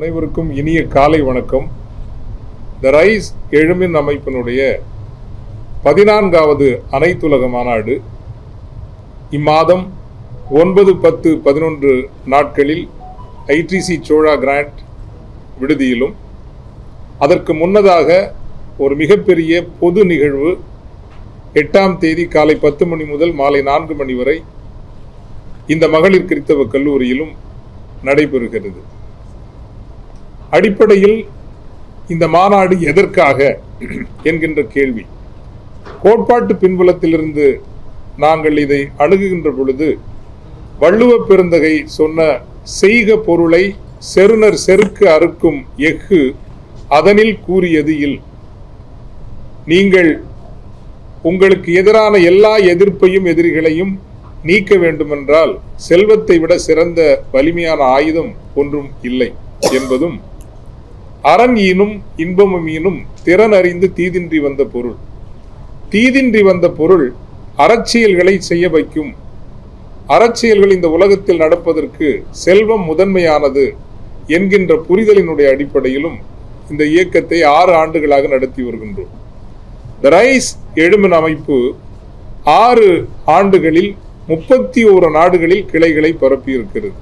அனைவருக்கும் இனிய காலை வணக்கம். த ரைஸ் எழுமின் அமைப்பினுடைய 14வது அனைத்துலக மாநாடு இம்மாதம் 9, 10, 11 நாட்களில் ஐடிசி சோழா கிராண்ட் விடுதியிலும், அதற்கு முன்னதாக ஒரு மிகப்பெரிய பொது நிகழ்வு 8ஆம் தேதி காலை 10 மணி முதல் மாலை 4 மணி வரை இந்த மகளிர் கிறித்தவ கல்லூரியிலும் நடைபெறுகிறது. அடிப்படையில் இந்த மாநாடு எதற்காக என்கின்ற கேள்வி கோட்பாட்டு பின்புலத்திலிருந்து நாங்கள் இதை அணுகுகின்ற பொழுது, வள்ளுவ பெருந்தகை சொன்ன செய்க பொருளை செருணர் செருக்கு அறுக்கும் எஃகு அதனில் கூறியது இல். நீங்கள் உங்களுக்கு எதிரான எல்லா எதிர்ப்பையும் எதிரிகளையும் நீக்க வேண்டுமென்றால் செல்வத்தை விட சிறந்த வலிமையான ஆயுதம் ஒன்றும் இல்லை என்பதும், அரண் ஈனும் இன்பமும் ஈனும் திறன் அறிந்து தீதின்றி வந்த பொருள். தீதின்றி வந்த பொருள் அறச்செயல்களை செய்ய வைக்கும். அறச்செயல்கள் இந்த உலகத்தில் நடப்பதற்கு செல்வம் முதன்மையானது என்கின்ற புரிதலினுடைய அடிப்படையிலும் இந்த இயக்கத்தை 6 ஆண்டுகளாக நடத்தி வருகின்றோம். த ரைஸ் எழுமின் அமைப்பு 6 ஆண்டுகளில் 31 நாடுகளில் கிளைகளை பரப்பியிருக்கிறது.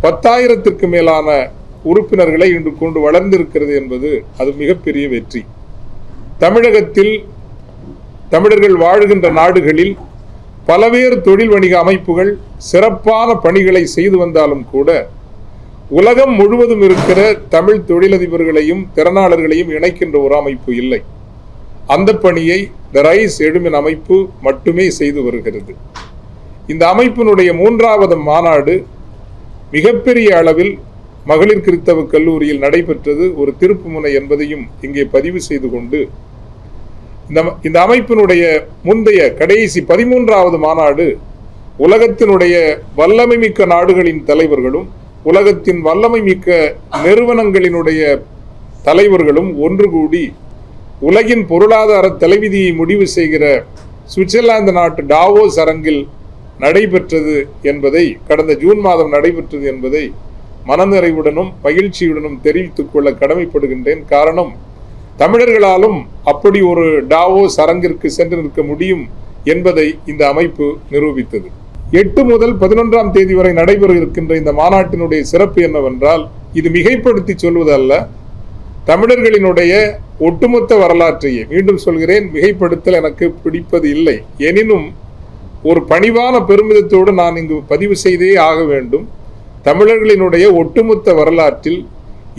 10,000த்திற்கு மேலான உறுப்பினர்களை இன்று கொண்டு வளர்ந்திருக்கிறது என்பது அது மிகப்பெரிய வெற்றி. தமிழகத்தில் தமிழர்கள் வாழ்கின்ற நாடுகளில் பல்வேறு தொழில் வணிக அமைப்புகள் சிறப்பான பணிகளை செய்து வந்தாலும் கூட, உலகம் முழுவதும் இருக்கிற தமிழ் தொழிலதிபர்களையும் திறனாளர்களையும் இணைக்கின்ற ஒரு அமைப்பு இல்லை. அந்த பணியை த ரைஸ் எழுமின் அமைப்பு மட்டுமே செய்து வருகிறது. இந்த அமைப்பினுடைய 3வது மாநாடு மிகப்பெரிய அளவில் மகளிர் கிறித்தவ கல்லூரியில் நடைபெற்றது ஒரு திருப்புமுனை என்பதையும் இங்கே பதிவு செய்து கொண்டு, இந்த அமைப்பினுடைய முந்தைய கடைசி 13வது மாநாடு உலகத்தினுடைய வல்லமை மிக்க நாடுகளின் தலைவர்களும் உலகத்தின் வல்லமை மிக்க நிறுவனங்களினுடைய தலைவர்களும் ஒன்று கூடி உலகின் பொருளாதார தலைவிதியை முடிவு செய்கிற சுவிட்சர்லாந்து நாட்டு டாவோஸ் அரங்கில் நடைபெற்றது என்பதை, கடந்த ஜூன் மாதம் நடைபெற்றது என்பதை மனநிறைவுடனும் மகிழ்ச்சியுடனும் தெரிவித்துக் கொள்ள கடமைப்படுகின்றேன். காரணம், தமிழர்களாலும் அப்படி ஒரு டாவோஸ் அரங்கிற்கு சென்று நிற்க முடியும் என்பதை இந்த அமைப்பு நிரூபித்தது. 8 முதல் 11ஆம் தேதி வரை நடைபெற இருக்கின்ற இந்த மாநாட்டினுடைய சிறப்பு என்னவென்றால், இது மிகைப்படுத்தி சொல்வதல்ல, தமிழர்களினுடைய ஒட்டுமொத்த வரலாற்றையே, மீண்டும் சொல்கிறேன், மிகைப்படுத்தல் எனக்கு பிடிப்பது இல்லை. எனினும் ஒரு பணிவான பெருமிதத்தோடு நான் இங்கு பதிவு செய்தே ஆக வேண்டும். தமிழர்களினுடைய ஒட்டுமொத்த வரலாற்றில்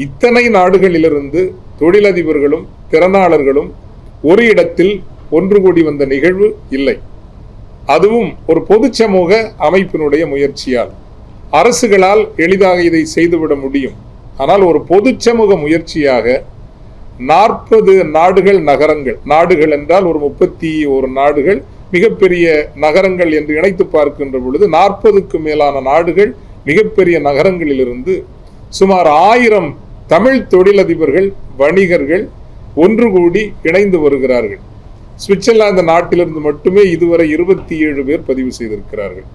இத்தனை நாடுகளிலிருந்து தொழிலதிபர்களும் திறனாளர்களும் ஒரு இடத்தில் ஒன்று கூடி வந்த நிகழ்வு இல்லை. அதுவும் ஒரு பொது சமூக அமைப்பினுடைய முயற்சியால். அரசுகளால் எளிதாக இதை செய்துவிட முடியும். ஆனால் ஒரு பொது சமூக முயற்சியாக 40 நாடுகள், நகரங்கள், நாடுகள் என்றால் ஒரு 31 நாடுகள், மிகப்பெரிய நகரங்கள் என்று இணைத்து பார்க்கின்ற பொழுது 40க்கு மேலான நாடுகள், மிகப்பெரிய நகரங்களிலிருந்து சுமார் 1000 தமிழ் தொழிலதிபர்கள், வணிகர்கள் ஒன்று கூடி இணைந்து வருகிறார்கள். சுவிட்சர்லாந்து நாட்டிலிருந்து மட்டுமே இதுவரை 27 பேர் பதிவு செய்திருக்கிறார்கள்.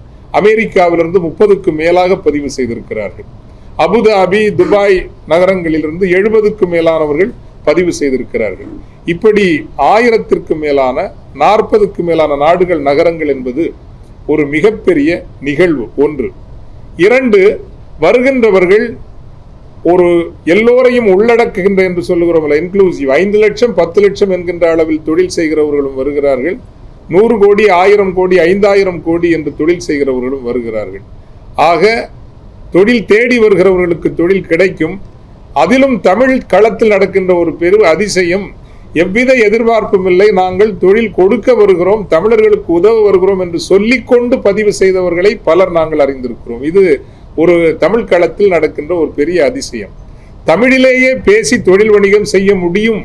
அமெரிக்காவிலிருந்து 30க்கு மேலாக பதிவு செய்திருக்கிறார்கள். அபுதாபி, துபாய் நகரங்களிலிருந்து 70க்கு மேலானவர்கள் பதிவு செய்திருக்கிறார்கள். இப்படி 1000த்திற்கு மேலான 40க்கு மேலான நாடுகள், நகரங்கள் என்பது ஒரு மிகப்பெரிய நிகழ்வு. 1. 2, வருகின்றவர்கள் ஒரு எல்லோரையும் உள்ளடக்குகின்ற என்று சொல்லுகிறோம், இன்க்ளூசிவ், 5 லட்சம் 10 லட்சம் என்கின்ற அளவில் தொழில் செய்கிறவர்களும் வருகிறார்கள். 100 கோடி 1000 கோடி 5000 கோடி என்று தொழில் செய்கிறவர்களும் வருகிறார்கள். ஆக தொழில் தேடி வருகிறவர்களுக்கு தொழில் கிடைக்கும். அதிலும் தமிழ் களத்தில் நடக்கின்ற ஒரு பெரு அதிசயம், எவ்வித எதிர்பார்ப்பும் இல்லை, நாங்கள் தொழில் கொடுக்க வருகிறோம், தமிழர்களுக்கு உதவ வருகிறோம் என்று சொல்லிக்கொண்டு பதிவு செய்தவர்களை பலர் நாங்கள் அறிந்திருக்கிறோம். இது ஒரு தமிழ் களத்தில் நடக்கின்ற ஒரு பெரிய அதிசயம். தமிழிலேயே பேசி தொழில் வணிகம் செய்ய முடியும்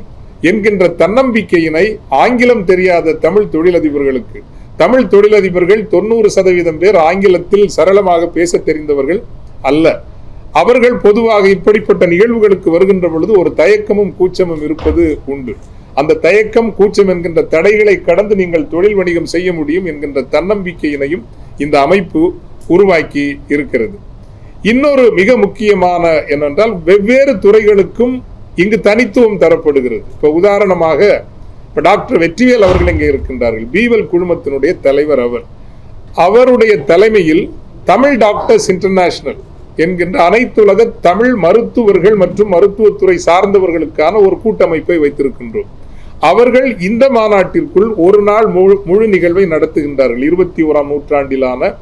என்கின்ற தன்னம்பிக்கையினை ஆங்கிலம் தெரியாத தமிழ் தொழிலதிபர்களுக்கு, தமிழ் தொழிலதிபர்கள் 90% பேர் ஆங்கிலத்தில் சரளமாக பேச தெரிந்தவர்கள் அல்ல. அவர்கள் பொதுவாக இப்படிப்பட்ட நிகழ்வுகளுக்கு வருகின்ற பொழுது ஒரு தயக்கமும் கூச்சமும் இருப்பது உண்டு. அந்த தயக்கம், கூச்சம் என்கின்ற தடைகளை கடந்து நீங்கள் தொழில் வணிகம் செய்ய முடியும் என்கின்ற தன்னம்பிக்கையினையும் இந்த அமைப்பு உருவாக்கி இருக்கிறது. இன்னொரு மிக முக்கியமான என்னென்றால் வெவ்வேறு துறைகளுக்கும் இங்கு தனித்துவம் தரப்படுகிறது. இப்ப உதாரணமாக டாக்டர் வெற்றிவேல் அவர்கள் இங்கே இருக்கின்றார்கள். பீவல் குழுமத்தினுடைய தலைவர் அவருடைய தலைமையில் தமிழ் டாக்டர்ஸ் இன்டர்நேஷனல் என்கின்ற அனைத்துலக தமிழ் மருத்துவர்கள் மற்றும் மருத்துவத்துறை சார்ந்தவர்களுக்கான ஒரு கூட்டமைப்பை வைத்திருக்கின்றோம். அவர்கள் இந்த மாநாட்டிற்குள் ஒரு நாள் முழு நிகழ்வை நடத்துகின்றார்கள். 21ஆம் நூற்றாண்டிலான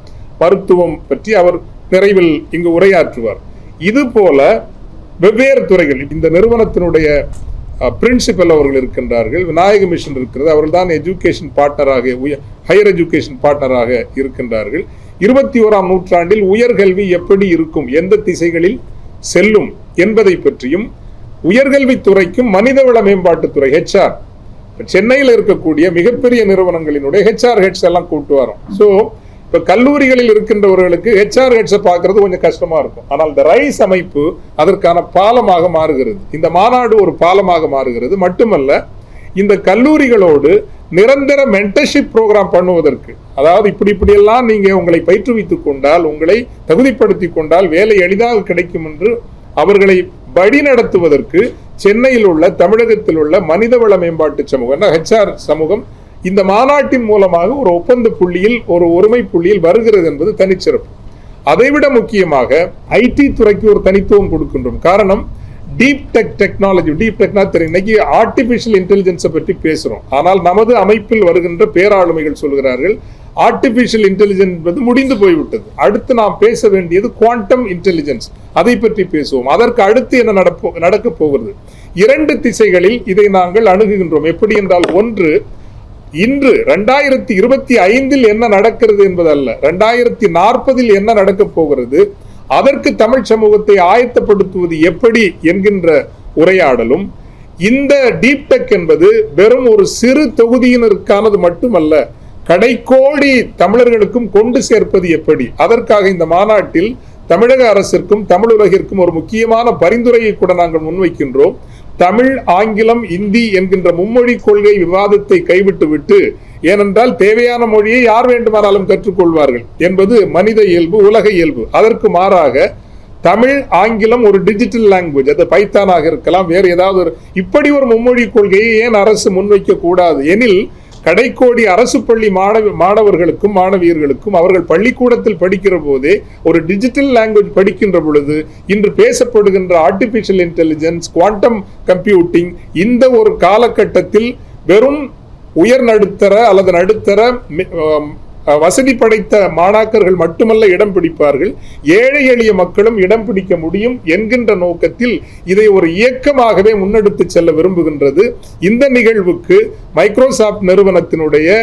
மருத்துவம் பற்றி அவர் நிறைவில் இங்கு உரையாற்றுவார். இது போல வெவ்வேறு துறைகள், இந்த நிறுவனத்தினுடைய பிரின்சிபல் அவர்கள் இருக்கின்றார்கள், விநாயக மிஷன் இருக்கிறது, அவர்கள் தான் எஜுகேஷன் பார்ட்னராக, ஹையர் எஜுகேஷன் பார்ட்னராக இருக்கின்றார்கள். 21ஆம் நூற்றாண்டில் உயர்கல்வி எப்படி இருக்கும், எந்த திசைகளில் செல்லும் என்பதை பற்றியும், உயர்கல்வித்துறைக்கும் மனிதவள மேம்பாட்டுத்துறை HR சென்னையில் இருக்கக்கூடிய மிகப்பெரிய நிறுவனங்களினுடைய HR ஹெட்ஸ் எல்லாம் கூட்டு வரோம். ஸோ இப்ப கல்லூரிகளில் இருக்கின்றவர்களுக்கு HR ஹெட்ஸை பார்க்கறது கொஞ்சம் கஷ்டமா இருக்கும். ஆனால் இந்த ரைஸ் அமைப்பு அதற்கான பாலமாக மாறுகிறது. இந்த மாநாடு ஒரு பாலமாக மாறுகிறது. மட்டுமல்ல, இந்த கல்லூரிகளோடு நிரந்தர மென்டர்ஷிப் ப்ரோக்ராம் பண்ணுவதற்கு, அதாவது இப்படியெல்லாம் நீங்க உங்களை பயிற்றுவித்துக் கொண்டால், உங்களை தகுதிப்படுத்திக் கொண்டால் வேலை எளிதாக கிடைக்கும் என்று அவர்களை வழி நடத்துவதற்கு சென்னையில் உள்ள, தமிழகத்தில் உள்ள மனிதவள மேம்பாட்டு சமூகம் HR சமூகம் இந்த மாநாட்டின் மூலமாக ஒரு ஒப்பந்த புள்ளியில், ஒரு ஒருமை புள்ளியில் வருகிறது என்பது தனிச்சிறப்பு. அதைவிட முக்கியமாக IT துறைக்கு ஒரு தனித்துவம் கொடுக்கின்றோம். காரணம், டீப் டெக் டெக்னாலஜி, டீப் டெக்னா தெரியும், இன்னைக்கு ஆர்டிபிஷியல் இன்டெலிஜென்ஸை பற்றி பேசுறோம். ஆனால் நமது அமைப்பில் வருகின்ற பேராளுமைகள் சொல்கிறார்கள் ஆர்டிபிஷியல் இன்டெலிஜென்ஸ் என்பது முடிந்து போய்விட்டது, அடுத்து நாம் பேச வேண்டியது குவாண்டம் இன்டெலிஜென்ஸ், அதை பற்றி பேசுவோம். அதற்கு அடுத்து என்ன நடக்க போகிறது? 2 திசைகளில் இதை நாங்கள் அணுகுகின்றோம். எப்படி என்றால், ஒன்று, இன்று 2025 என்ன நடக்கிறது என்பதல்ல, 2040 என்ன நடக்க போகிறது, அதற்கு தமிழ் சமூகத்தை ஆயத்தப்படுத்துவது எப்படி என்கின்ற உரையாடலும், இந்த டீப் டெக் என்பது வெறும் ஒரு சிறு தொகுதியினருக்கானது மட்டுமல்ல, கடைக்கோடி தமிழர்களுக்கும் கொண்டு சேர்ப்பது எப்படி, அதற்காக இந்த மாநாட்டில் தமிழக அரசிற்கும் தமிழ் உலகிற்கும் ஒரு முக்கியமான பரிந்துரையை கூட நாங்கள் முன்வைக்கின்றோம். தமிழ், ஆங்கிலம், இந்தி என்கின்ற மும்மொழி கொள்கை விவாதத்தை கைவிட்டுவிட்டு, ஏனென்றால் தேவையான மொழியை யார் வேண்டுமானாலும் கற்றுக்கொள்வார்கள் என்பது மனித இயல்பு, உலக இயல்பு. அதற்கு மாறாக தமிழ், ஆங்கிலம் ஒரு டிஜிட்டல் லாங்குவேஜ், அது பைத்தானாக இருக்கலாம், வேறு ஏதாவது இப்படி ஒரு மும்மொழி கொள்கையை ஏன் அரசு முன்வைக்க கூடாது எனில், கடைக்கோடி அரசு பள்ளி மாணவர்களுக்கும் மாணவியர்களுக்கும் அவர்கள் பள்ளிக்கூடத்தில் படிக்கிற போதே ஒரு டிஜிட்டல் லாங்குவேஜ் படிக்கின்ற பொழுது, இன்று பேசப்படுகின்ற ஆர்டிபிஷியல் இன்டெலிஜென்ஸ், குவாண்டம் கம்ப்யூட்டிங், இந்த ஒரு காலகட்டத்தில் வெறும் உயர் நடுத்தர அல்லது நடுத்தர வசதி படைத்த மாணாக்கர்கள் மட்டுமல்ல இடம் பிடிப்பார்கள், ஏழை எளிய மக்களும் இடம் பிடிக்க முடியும் என்கின்ற நோக்கத்தில் இதை ஒரு இயக்கமாகவே முன்னெடுத்து செல்ல விரும்புகின்றது. இந்த நிகழ்வுக்கு மைக்ரோசாப்ட் நிறுவனத்தினுடைய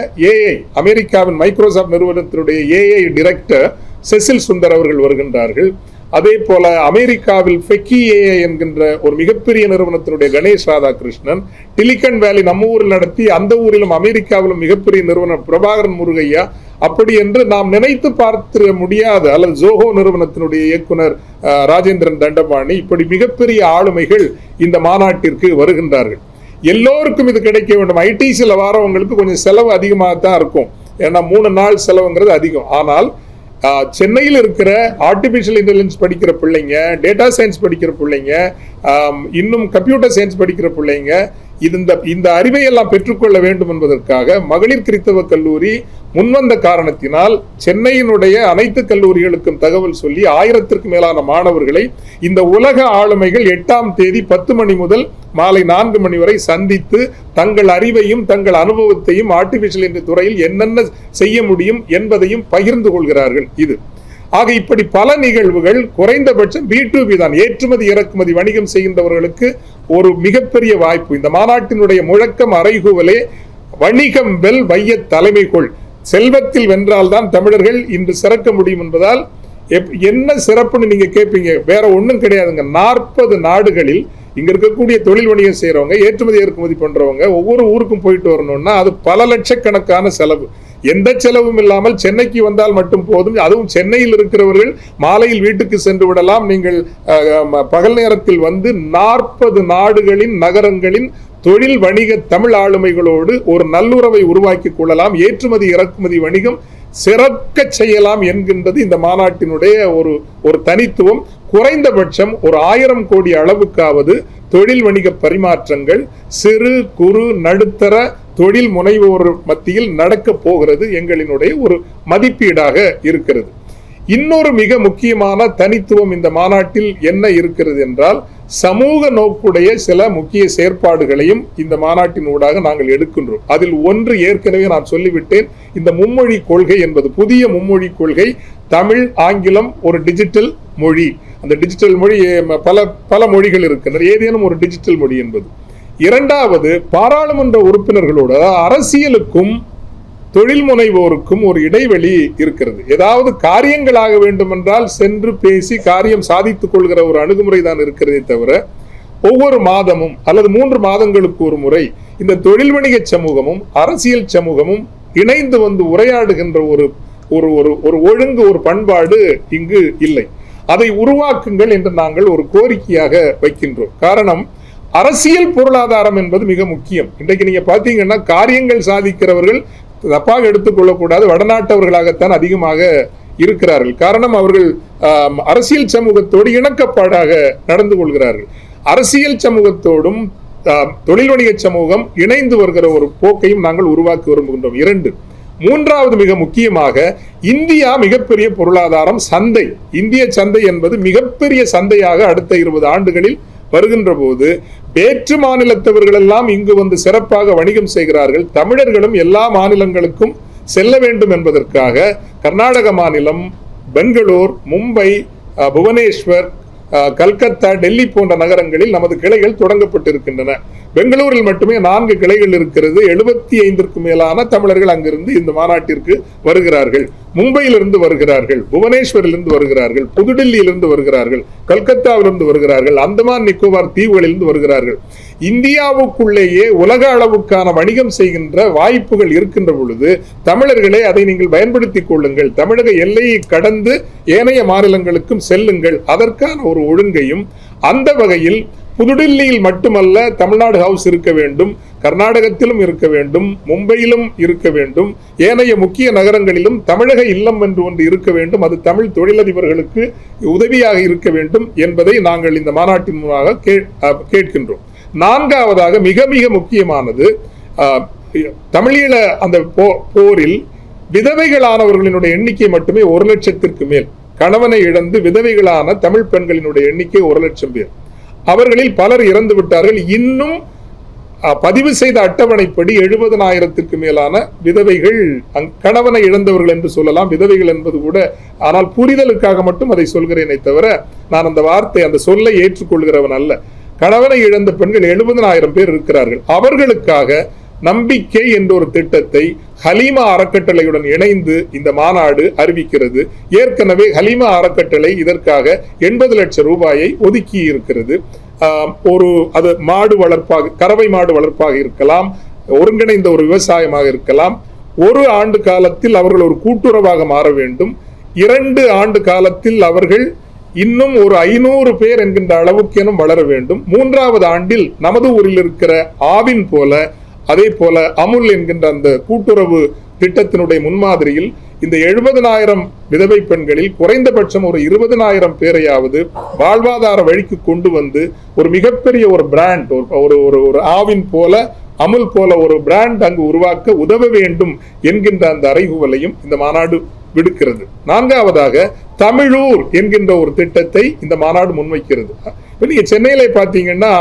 அமெரிக்காவின் மைக்ரோசாப்ட் நிறுவனத்தினுடைய AI டைரக்டர் செசில் சுந்தர் அவர்கள் வருகின்றார்கள். அதே போல அமெரிக்காவில் ஃபெக்கி AI என்கின்ற ஒரு மிகப்பெரிய நிறுவனத்தினுடைய கணேஷ் ராதாகிருஷ்ணன், டிலிகன் வேலி நம்ம ஊரில் நடத்தி அந்த ஊரிலும் அமெரிக்காவிலும் மிகப்பெரிய நிறுவனம் பிரபாகரன் முருகையா, அப்படி என்று நாம் நினைத்து பார்க்க முடியாத, அல்லது ஜோஹோ நிறுவனத்தினுடைய இயக்குனர் ராஜேந்திரன் தண்டபாணி, இப்படி மிகப்பெரிய ஆளுமைகள் இந்த மாநாட்டிற்கு வருகின்றார்கள். எல்லோருக்கும் இது கிடைக்க வேண்டும். ஐடிசியில் வாரவங்களுக்கு கொஞ்சம் செலவு அதிகமாகத்தான் இருக்கும், ஏன்னா 3 நாள் செலவுங்கிறது அதிகம். ஆனால் சென்னையில் இருக்கிற ஆர்டிபிஷியல் இன்டெலிஜென்ஸ் படிக்கிற பிள்ளைங்க, டேட்டா சயின்ஸ் படிக்கிற பிள்ளைங்க, இன்னும் கம்ப்யூட்டர் சயின்ஸ் படிக்கிற பிள்ளைங்க இந்த அறிவை எல்லாம் பெற்றுக்கொள்ள வேண்டும் என்பதற்காக மகளிர் கிறிஸ்தவ கல்லூரி முன்வந்த காரணத்தினால் சென்னையினுடைய அனைத்து கல்லூரிகளுக்கும் தகவல் சொல்லி 1000க்கும் மேலான மாணவர்களை இந்த உலக ஆளுமைகள் 8ஆம் தேதி 10 மணி முதல் மாலை 4 மணி வரை சந்தித்து தங்கள் அறிவையும் தங்கள் அனுபவத்தையும் ஆர்டிபிஷியல் என்ற துறையில் என்னென்ன செய்ய முடியும் என்பதையும் பகிர்ந்து கொள்கிறார்கள். இது ஆக இப்படி பல நிகழ்வுகள், குறைந்தபட்சம் B2B தான், ஏற்றுமதி இறக்குமதி வணிகம் செய்கின்றவர்களுக்கு ஒரு மிகப்பெரிய வாய்ப்பு. இந்த மாநாட்டினுடைய முழக்கம் அறைகூவலே வணிகம் வெல், வைய தலைமை கொள், செல்வத்தில் வென்றால்தான் தமிழர்கள் இன்று சிறக்க முடியும் என்பதால் என்ன சிறப்புன்னு நீங்க கேட்பீங்க, வேற ஒன்றும் கிடையாதுங்க. 40 நாடுகளில் இங்க இருக்கக்கூடிய தொழில் வணிகம் செய்யறவங்க, ஏற்றுமதி இறக்குமதி பண்றவங்க ஒவ்வொரு ஊருக்கும் போயிட்டு வரணும்னா அது பல லட்சக்கணக்கான செலவு. எந்த செலவும் இல்லாமல் சென்னைக்கு வந்தால் மட்டும் போதும். அதுவும் சென்னையில் இருக்கிறவர்கள் மாலையில் வீட்டுக்கு சென்று விடலாம். நீங்கள் பகல் நேரத்தில் வந்து 40 நாடுகளின் நகரங்களின் தொழில் வணிக தமிழ் ஆளுமைகளோடு ஒரு நல்லுறவை உருவாக்கி கொள்ளலாம். ஏற்றுமதி இறக்குமதி வணிகம் சிறக்க செய்யலாம் என்கின்றது இந்த மாநாட்டினுடைய ஒரு தனித்துவம். குறைந்தபட்சம் ஒரு 1000 கோடி அளவுக்காவது தொழில் வணிக பரிமாற்றங்கள் சிறு குறு நடுத்தர தொழில் முனைவோர் மத்தியில் நடக்க போகிறது எங்களினுடைய ஒரு மதிப்பீடாக இருக்கிறது. இன்னொரு மிக முக்கியமான தனித்துவம் இந்த மாநாட்டில் என்ன இருக்கிறது என்றால், சமூக நோக்குடைய சில முக்கிய செயற்பாடுகளையும் இந்த மாநாட்டின் ஊடாக நாங்கள் எடுக்கின்றோம். அதில் ஒன்று ஏற்கனவே நான் சொல்லிவிட்டேன், இந்த மும்மொழி கொள்கை என்பது புதிய மும்மொழி கொள்கை. தமிழ், ஆங்கிலம் ஒரு டிஜிட்டல் மொழி. அந்த டிஜிட்டல் மொழி பல மொழிகள் இருக்கின்றன, ஏதேனும் ஒரு டிஜிட்டல் மொழி என்பது. இரண்டாவது, பாராளுமன்ற உறுப்பினர்களோடு அரசியலுக்கும் தொழில் முனைவோருக்கும் ஒரு இடைவெளி இருக்கிறது. ஏதாவது காரியங்களாக வேண்டும் என்றால் சென்று பேசி காரியம் சாதித்துக் கொள்கிற ஒரு அணுகுமுறை தான் இருக்கிறதே தவிர, ஒவ்வொரு மாதமும் அல்லது 3 மாதங்களுக்கு ஒரு முறை இந்த தொழில் வணிக சமூகமும் அரசியல் சமூகமும் இணைந்து வந்து உரையாடுகின்ற ஒரு ஒழுங்கு, ஒரு பண்பாடு இங்கு இல்லை. அதை உருவாக்குங்கள் என்று நாங்கள் ஒரு கோரிக்கையாக வைக்கின்றோம். காரணம், அரசியல் பொருளாதாரம் என்பது மிக முக்கியம். இன்றைக்கு நீங்க பாத்தீங்கன்னா காரியங்கள் சாதிக்கிறவர்கள் தப்பாக எடுத்துக்கொள்ளக்கூடாது, வடநாட்டவர்களாகத்தான் அதிகமாக இருக்கிறார்கள். காரணம், அவர்கள் அரசியல் சமூகத்தோடு இணக்கப்பாடாக நடந்து கொள்கிறார்கள். அரசியல் சமூகத்தோடும் தொழில் வணிக சமூகம் இணைந்து வருகிற ஒரு போக்கையும் நாங்கள் உருவாக்கி விரும்புகின்றோம். 2, மூன்றாவது மிக முக்கியமாக, இந்தியா மிகப்பெரிய பொருளாதாரம், சந்தை. இந்திய சந்தை என்பது மிகப்பெரிய சந்தையாக அடுத்த 20 ஆண்டுகளில் வருகின்ற போது வேற்று மாநிலத்தவர்கள் எல்லாம் இங்கு வந்து சிறப்பாக வணிகம் செய்கிறார்கள். தமிழர்களும் எல்லா மாநிலங்களுக்கும் செல்ல வேண்டும் என்பதற்காக கர்நாடக மாநிலம், பெங்களூர், மும்பை, புவனேஸ்வர், கல்கத்தா, டெல்லி போன்ற நகரங்களில் நமது கிளைகள் தொடங்கப்பட்டிருக்கின்றன. பெங்களூரில் மட்டுமே 4 கிளைகள் இருக்கிறது. 75க்கும் மேலான தமிழர்கள் அங்கிருந்து இந்த மாநாட்டிற்கு வருகிறார்கள். மும்பையிலிருந்து வருகிறார்கள், புவனேஸ்வரிலிருந்து வருகிறார்கள், புதுடெல்லியிலிருந்து வருகிறார்கள், கல்கத்தாவிலிருந்து வருகிறார்கள், அந்தமான் நிக்கோபார் தீவுகளிலிருந்து வருகிறார்கள். இந்தியாவுக்குள்ளேயே உலக அளவுக்கான வணிகம் செய்கின்ற வாய்ப்புகள் இருக்கின்ற பொழுது தமிழர்களே அதை நீங்கள் பயன்படுத்திக் கொள்ளுங்கள். தமிழக எல்லையை கடந்து ஏனைய மாநிலங்களுக்கும் செல்லுங்கள். அதற்கான ஒரு ஒழுங்கையும், அந்த வகையில் புதுடில்லியில் மட்டுமல்ல தமிழ்நாடு ஹவுஸ் இருக்க வேண்டும், கர்நாடகத்திலும் இருக்க வேண்டும், மும்பையிலும் இருக்க வேண்டும், ஏனைய முக்கிய நகரங்களிலும் தமிழக இல்லம் என்று ஒன்று இருக்க வேண்டும். அது தமிழ் தொழிலதிபர்களுக்கு உதவியாக இருக்க வேண்டும் என்பதை நாங்கள் இந்த மாநாட்டின் மூலமாக கேட்கின்றோம். 4வதாக மிக மிக முக்கியமானது, தமிழீழ அந்த போரில் விதவைகளானவர்களினுடைய எண்ணிக்கை மட்டுமே 1 லட்சத்திற்கு மேல். கணவனை இழந்து விதவைகளான தமிழ் பெண்களினுடைய எண்ணிக்கை 1 லட்சம் பேர். அவர்களில் பலர் இறந்து விட்டார்கள். இன்னும் பதிவு செய்த அட்டவணைப்படி 70,000க்கு மேலான விதவைகள், கணவனை இழந்தவர்கள் என்று சொல்லலாம், விதவைகள் என்பது கூட, ஆனால் புரிதலுக்காக மட்டும் அதை சொல்கிறேனே தவிர நான் அந்த வார்த்தை, அந்த சொல்லை ஏற்றுக்கொள்கிறவன் அல்ல. கணவனை இழந்த பெண்கள் 70,000 பேர் இருக்கிறார்கள். அவர்களுக்காக நம்பிக்கை என்ற ஒரு திட்டத்தை ஹலீமா அறக்கட்டளையுடன் இணைந்து இந்த மாநாடு அறிவிக்கிறது. ஏற்கனவே ஹலீமா அறக்கட்டளை இதற்காக 80 லட்சம் ரூபாயை ஒதுக்கி இருக்கிறது. அது மாடு வளர்ப்பாக, கறவை மாடு வளர்ப்பாக இருக்கலாம், ஒருங்கிணைந்த ஒரு விவசாயமாக இருக்கலாம். 1 ஆண்டு காலத்தில் அவர்கள் ஒரு கூட்டுறவாக மாற வேண்டும். 2 ஆண்டு காலத்தில் அவர்கள் இன்னும் ஒரு 500 பேர் என்கின்ற அளவுக்கேனும் வளர வேண்டும். 3வது ஆண்டில் நமது ஊரில் இருக்கிற ஆவின் போல, அதே போல அமுல் என்கின்ற அந்த கூட்டுறவு திட்டத்தினுடைய முன்மாதிரியில் இந்த 70,000 விதவை பெண்களில் குறைந்தபட்சம் ஒரு 20,000 பேரையாவது வாழ்வாதார வழிக்கு கொண்டு வந்து ஒரு மிகப்பெரிய ஒரு பிராண்ட், ஒரு ஆவின் போல, அமுல் போல ஒரு பிராண்ட் அங்கு உருவாக்க உதவ வேண்டும் என்கின்ற அந்த அறைகூவலையும் இந்த மாநாடு விடுக்கிறது. 4வதாக தமிழூர் என்கின்ற ஒரு திட்டத்தை இந்த மாநாடு முன்வைக்கிறது. இப்போ நீங்க சென்னையில பார்த்தீங்கன்னா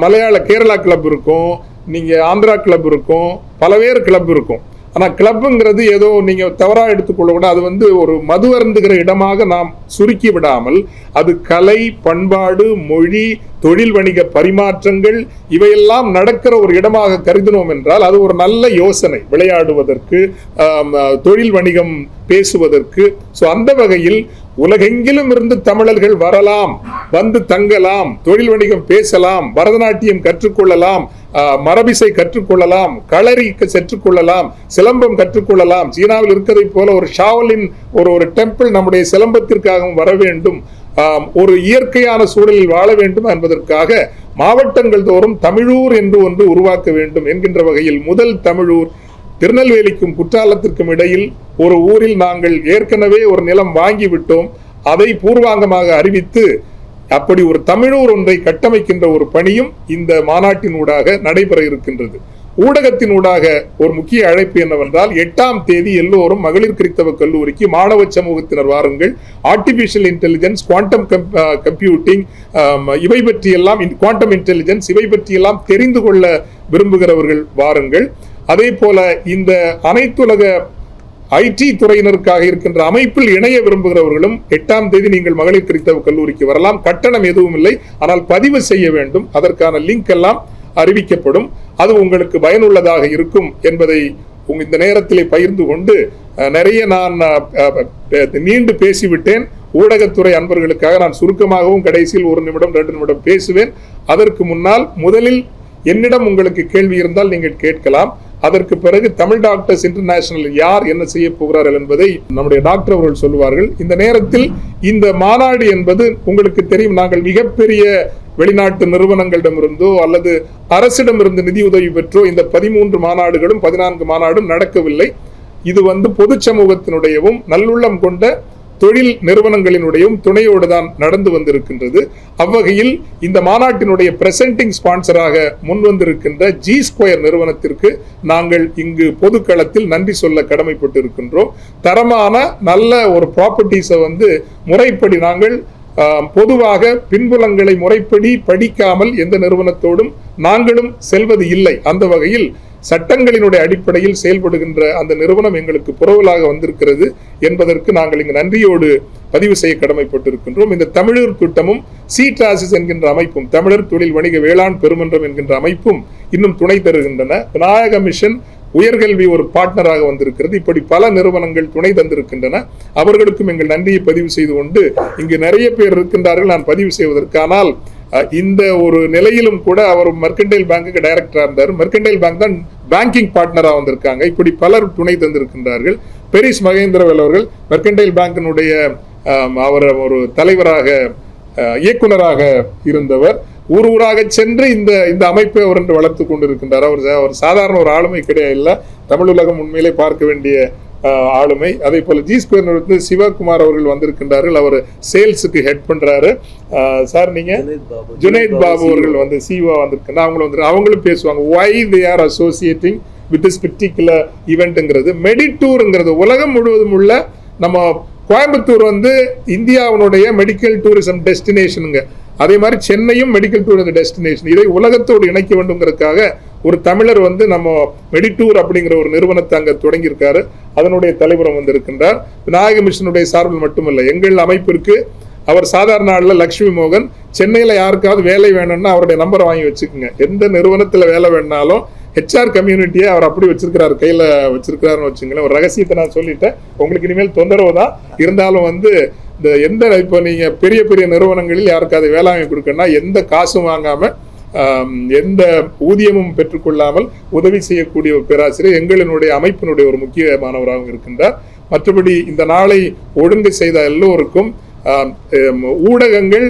மலையாள கேரளா கிளப் இருக்கும், நீங்க ஆந்திரா கிளப் இருக்கும், பலவேறு கிளப் இருக்கும். ஆனா கிளப்புங்கிறது ஏதோ நீங்க தவறா எடுத்துக்கொள்ள கூட, அது ஒரு மது அருந்துகிற இடமாக நாம் சுருக்கி விடாமல், அது கலை, பண்பாடு, மொழி, தொழில் வணிக பரிமாற்றங்கள் இவையெல்லாம் நடக்கிற ஒரு இடமாக கருதினோம் என்றால் அது ஒரு நல்ல யோசனை, விளையாடுவதற்கு, தொழில் வணிகம் பேசுவதற்கு. அந்த வகையில் உலகெங்கிலும் இருந்து தமிழர்கள் வரலாம், வந்து தங்கலாம், தொழில் வணிகம் பேசலாம், பரதநாட்டியம் கற்றுக்கொள்ளலாம், மரபிசை கற்றுக்கொள்ளலாம், களரி கற்றுக்கொள்ளலாம், சிலம்பம் கற்றுக்கொள்ளலாம். சீனாவில் இருக்கிறதை போல ஒரு ஷாவலின் ஒரு டெம்பிள் நம்முடைய சிலம்பத்திற்காகவும் வர வேண்டும், ஒரு இயற்கையான சூழலில் வாழ வேண்டும் என்பதற்காக மாவட்டங்கள் தோறும் தமிழூர் என்று ஒன்று உருவாக்க வேண்டும் என்கின்ற வகையில் முதல் தமிழூர் திருநெல்வேலிக்கும் குற்றாலத்திற்கும் இடையில் ஒரு ஊரில் நாங்கள் ஏற்கனவே ஒரு நிலம் வாங்கிவிட்டோம், அதை பூர்வாங்கமாக அறிவித்து அப்படி ஒரு தமிழூர் ஒன்றை கட்டமைக்கின்ற ஒரு பணியும் இந்த மாநாட்டினூடாக நடைபெற இருக்கின்றது. ஊடகத்தினூடாக ஒரு முக்கிய அழைப்பு என்னவென்றால், 8ஆம் தேதி எல்லோரும் மகளிர் கிறிஸ்தவ கல்லூரிக்கு மாணவ சமூகத்தினர் வாருங்கள். ஆர்டிபிஷியல் இன்டெலிஜென்ஸ், குவாண்டம் கம்ப்யூட்டிங், இவை பற்றியெல்லாம், குவாண்டம் இன்டெலிஜென்ஸ் இவை பற்றியெல்லாம் தெரிந்து கொள்ள விரும்புகிறவர்கள் வாருங்கள். அதே போல இந்த அனைத்துலக ஐடி துறையினருக்காக இருக்கின்ற அமைப்பில் இணைய விரும்புகிறவர்களும் 8ஆம் தேதி நீங்கள் மகளிர் கிறிஸ்தவ கல்லூரிக்கு வரலாம். கட்டணம் எதுவும் இல்லை, ஆனால் பதிவு செய்ய வேண்டும். அதற்கான லிங்க் எல்லாம் அறிவிக்கப்படும். அது உங்களுக்கு பயனுள்ளதாக இருக்கும் என்பதை இந்த நேரத்திலே பகிர்ந்து கொண்டு, நிறைய நான் நீண்டு பேசிவிட்டேன். ஊடகத்துறை அன்பர்களுக்காக நான் சுருக்கமாகவும் கடைசியில் 1 நிமிடம் 2 நிமிடம் பேசுவேன். அதற்கு முன்னால் முதலில் என்னிடம் உங்களுக்கு கேள்வி இருந்தால் நீங்கள் கேட்கலாம். அதற்கு பிறகு தமிழ் டாக்டர்ஸ் இன்டர்நேஷனல் யார், என்ன செய்ய போகிறார்கள் என்பதை நம்முடைய டாக்டர் அவர்கள் சொல்லுவார்கள். இந்த நேரத்தில் இந்த மாநாடு என்பது உங்களுக்கு தெரியும், நாங்கள் மிகப்பெரிய வெளிநாட்டு நிறுவனங்களிடமிருந்தோ அல்லது அரசிடமிருந்து நிதியுதவி பெற்றோ இந்த 13 மாநாடுகளும் 14 மாநாடும் நடக்கவில்லை. இது பொது சமூகத்தினுடையவும் நல்லுள்ளம் கொண்ட தொழில் நிறுவனங்களினுடையும் துணையோடு தான் நடந்து வந்திருக்கின்றது. அவ்வகையில் இந்த மாநாட்டினுடைய பிரசன்டிங் ஸ்பான்சராக முன்வந்திருக்கின்ற G2 நிறுவனத்திற்கு நாங்கள் இங்கு பொதுக்களத்தில் நன்றி சொல்ல கடமைப்பட்டு இருக்கின்றோம். தரமான நல்ல ஒரு ப்ராப்பர்ட்டிஸை முறைப்படி நாங்கள் பொதுவாக பின்புலங்களை முறைப்படி படிக்காமல் எந்த நிறுவனத்தோடும் நாங்களும் செல்வது இல்லை. அந்த வகையில் சட்டங்களினுடைய அடிப்படையில் செயல்படுகின்ற அந்த நிறுவனம் எங்களுக்கு புரவலாக வந்திருக்கிறது என்பதற்கு நாங்கள் இங்கு நன்றியோடு பதிவு செய்ய கடமைப்பட்டிருக்கின்றோம். இந்த தமிழர் கூட்டமும் CTRASIS என்கின்ற அமைப்பும், தமிழர் தொழில் வணிக வேளாண் பெருமன்றம் என்கின்ற அமைப்பும் இன்னும் துணை தருகின்றன. விநாயக மிஷன் உயர்கல்வி ஒரு பார்ட்னராக வந்திருக்கிறது. இப்படி பல நிறுவனங்கள் துணை தந்திருக்கின்றன. அவர்களுக்கும் எங்கள் நன்றியை பதிவு செய்து கொண்டு, இங்கு நிறைய பேர் இருக்கின்றார்கள் நான் பதிவு செய்வதற்கு. ஆனால் இந்த ஒரு நிலையிலும் கூட அவர் மெர்கன்டைல் பேங்குக்கு டைரக்டரா இருந்தார். மெர்கன்டைல் பேங்க் தான் பேங்கிங் பார்ட்னரா வந்திருக்காங்க. இப்படி பலர் துணை தந்திருக்கின்றார்கள். பெரிஸ் மகேந்திரவேல் அவர்கள் மெர்கன்டைல் பேங்கினுடைய அவர் ஒரு தலைவராக, இயக்குனராக இருந்தவர். ஊர் ஊராக சென்று இந்த அமைப்பை அவர் என்று வளர்த்து கொண்டிருக்கின்றார். அவர் சாதாரண ஒரு ஆளுமை கிடையாது. தமிழ் உலகம் உண்மையிலே பார்க்க வேண்டிய ஆளுமை. அதே போல G2 சிவகுமார் அவர்கள் வந்திருக்கின்றார்கள். அவர் சேல்ஸுக்கு ஹெட் பண்றாரு. சார் நீங்க ஜுனைத் பாபு அவர்கள் சிஓ வந்திருக்காங்க. அவங்களும் பேசுவாங்க. why they are associating with this particular eventங்கிறது. மெடிடூர்ங்கிறது உலகம் முழுவதும் உள்ள, நம்ம கோயம்புத்தூர் இந்தியாவினுடைய மெடிக்கல் டூரிசம் டெஸ்டினேஷனுங்க. அதே மாதிரி சென்னையும் மெடிக்கல் டூரிசம் டெஸ்டினேஷன். இதை உலகத்தோடு இணைக்க வேண்டும்ங்கிறதுக்காக ஒரு தமிழர் நம்ம மெடிடூர் அப்படிங்கிற ஒரு நிறுவனத்தை அங்க தொடங்கியிருக்காரு. அதனுடைய தலைவரும் வந்திருக்கின்றார். விநாயக மிஷனுடைய சார்பில் மட்டுமல்ல, எங்கள் அமைப்பிற்கு அவர் சாதாரண ஆள்ல லட்சுமி மோகன், சென்னையில யாருக்காவது வேலை வேணும்னா அவருடைய நம்பரை வாங்கி வச்சுக்கோங்க. எந்த நிறுவனத்துல வேலை வேணாலும் HR கம்யூனிட்டியை அவர் அப்படி வச்சிருக்கிறார், கையில வச்சிருக்கிறாருன்னு வச்சுங்களேன். ஒரு ரகசியத்தை நான் சொல்லிட்டேன், உங்களுக்கு இனிமேல் தொந்தரவு தான். இருந்தாலும் இந்த இப்போ நீங்க பெரிய பெரிய நிறுவனங்களில் யாருக்கு அதை வேலை வாங்கி கொடுக்கணும்னா எந்த காசும் வாங்காம, எந்த ஊதியமும் பெற்றுக்கொள்ளாமல் உதவி செய்யக்கூடிய ஒரு பேராசிரியர் எங்களினுடைய அமைப்பினுடைய ஒரு முக்கியமானவராக இருக்கின்றார். மற்றபடி இந்த நாளை ஒழுங்கு செய்த எல்லோருக்கும் ஊடகங்கள்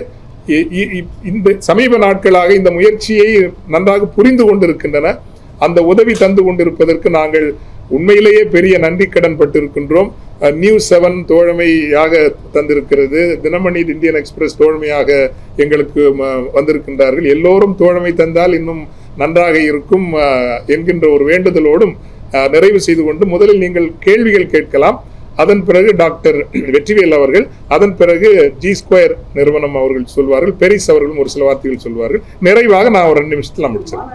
இந்த சமீப நாட்களாக இந்த முயற்சியை நன்றாக புரிந்து கொண்டிருக்கின்றன. அந்த உதவி தந்து கொண்டிருப்பதற்கு நாங்கள் உண்மையிலேயே பெரிய நன்றி கடன் பட்டிருக்கின்றோம். News7 தோழமையாக தந்திருக்கிறது. தினமணி, இந்தியன் எக்ஸ்பிரஸ் தோழமையாக எங்களுக்கு வந்திருக்கின்றார்கள். எல்லோரும் தோழமை தந்தால் இன்னும் நன்றாக இருக்கும் என்கின்ற ஒரு வேண்டுதலோடும் நிறைவு செய்து கொண்டு, முதலில் நீங்கள் கேள்விகள் கேட்கலாம். அதன் பிறகு டாக்டர் வெற்றிவேல் அவர்கள், அதன் பிறகு G2 நிறுவனம் அவர்கள் சொல்வார்கள். பெரிஸ் அவர்களும் ஒரு சில வார்த்தைகள் சொல்வார்கள். நிறைவாக நான் ஒரு 2 நிமிஷத்துல முடிச்சேன்.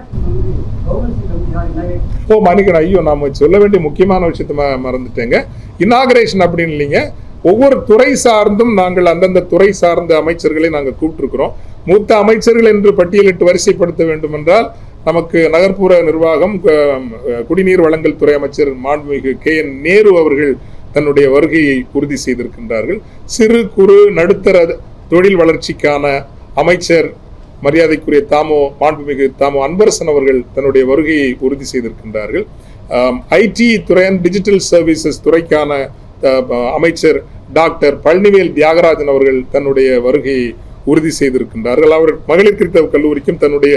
மணிக்கணும், ஐயோ நாம சொல்ல வேண்டிய முக்கியமான விஷயத்த மறந்துட்டேங்க. இனாகரேஷன் அப்படின்னு இல்லைங்க, ஒவ்வொரு துறை சார்ந்தும் நாங்கள் அந்தந்த துறை சார்ந்த அமைச்சர்களை நாங்கள் கூப்பிட்டுருக்கிறோம். மூத்த அமைச்சர்கள் என்று பட்டியலிட்டு வரிசைப்படுத்த வேண்டும் என்றால் நமக்கு நகர்ப்புற நிர்வாகம், குடிநீர் வழங்கல் துறை அமைச்சர் மாண்புமிகு KN நேரு அவர்கள் தன்னுடைய வருகையை உறுதி செய்திருக்கின்றார்கள். சிறு குறு நடுத்தர தொழில் வளர்ச்சிக்கான அமைச்சர் மரியாதைக்குரிய மாண்புமிகு தாமோ அன்பரசன் அவர்கள் தன்னுடைய வருகையை உறுதி செய்திருக்கின்றார்கள். IT துறை, டிஜிட்டல் சர்வீசஸ் துறைக்கான அமைச்சர் டாக்டர் பழனிவேல் தியாகராஜன் அவர்கள் தன்னுடைய வருகையை உறுதி செய்திருக்கின்றார்கள். அவர் மகளிர் கிறிஸ்தவ கல்லூரிக்கும் தன்னுடைய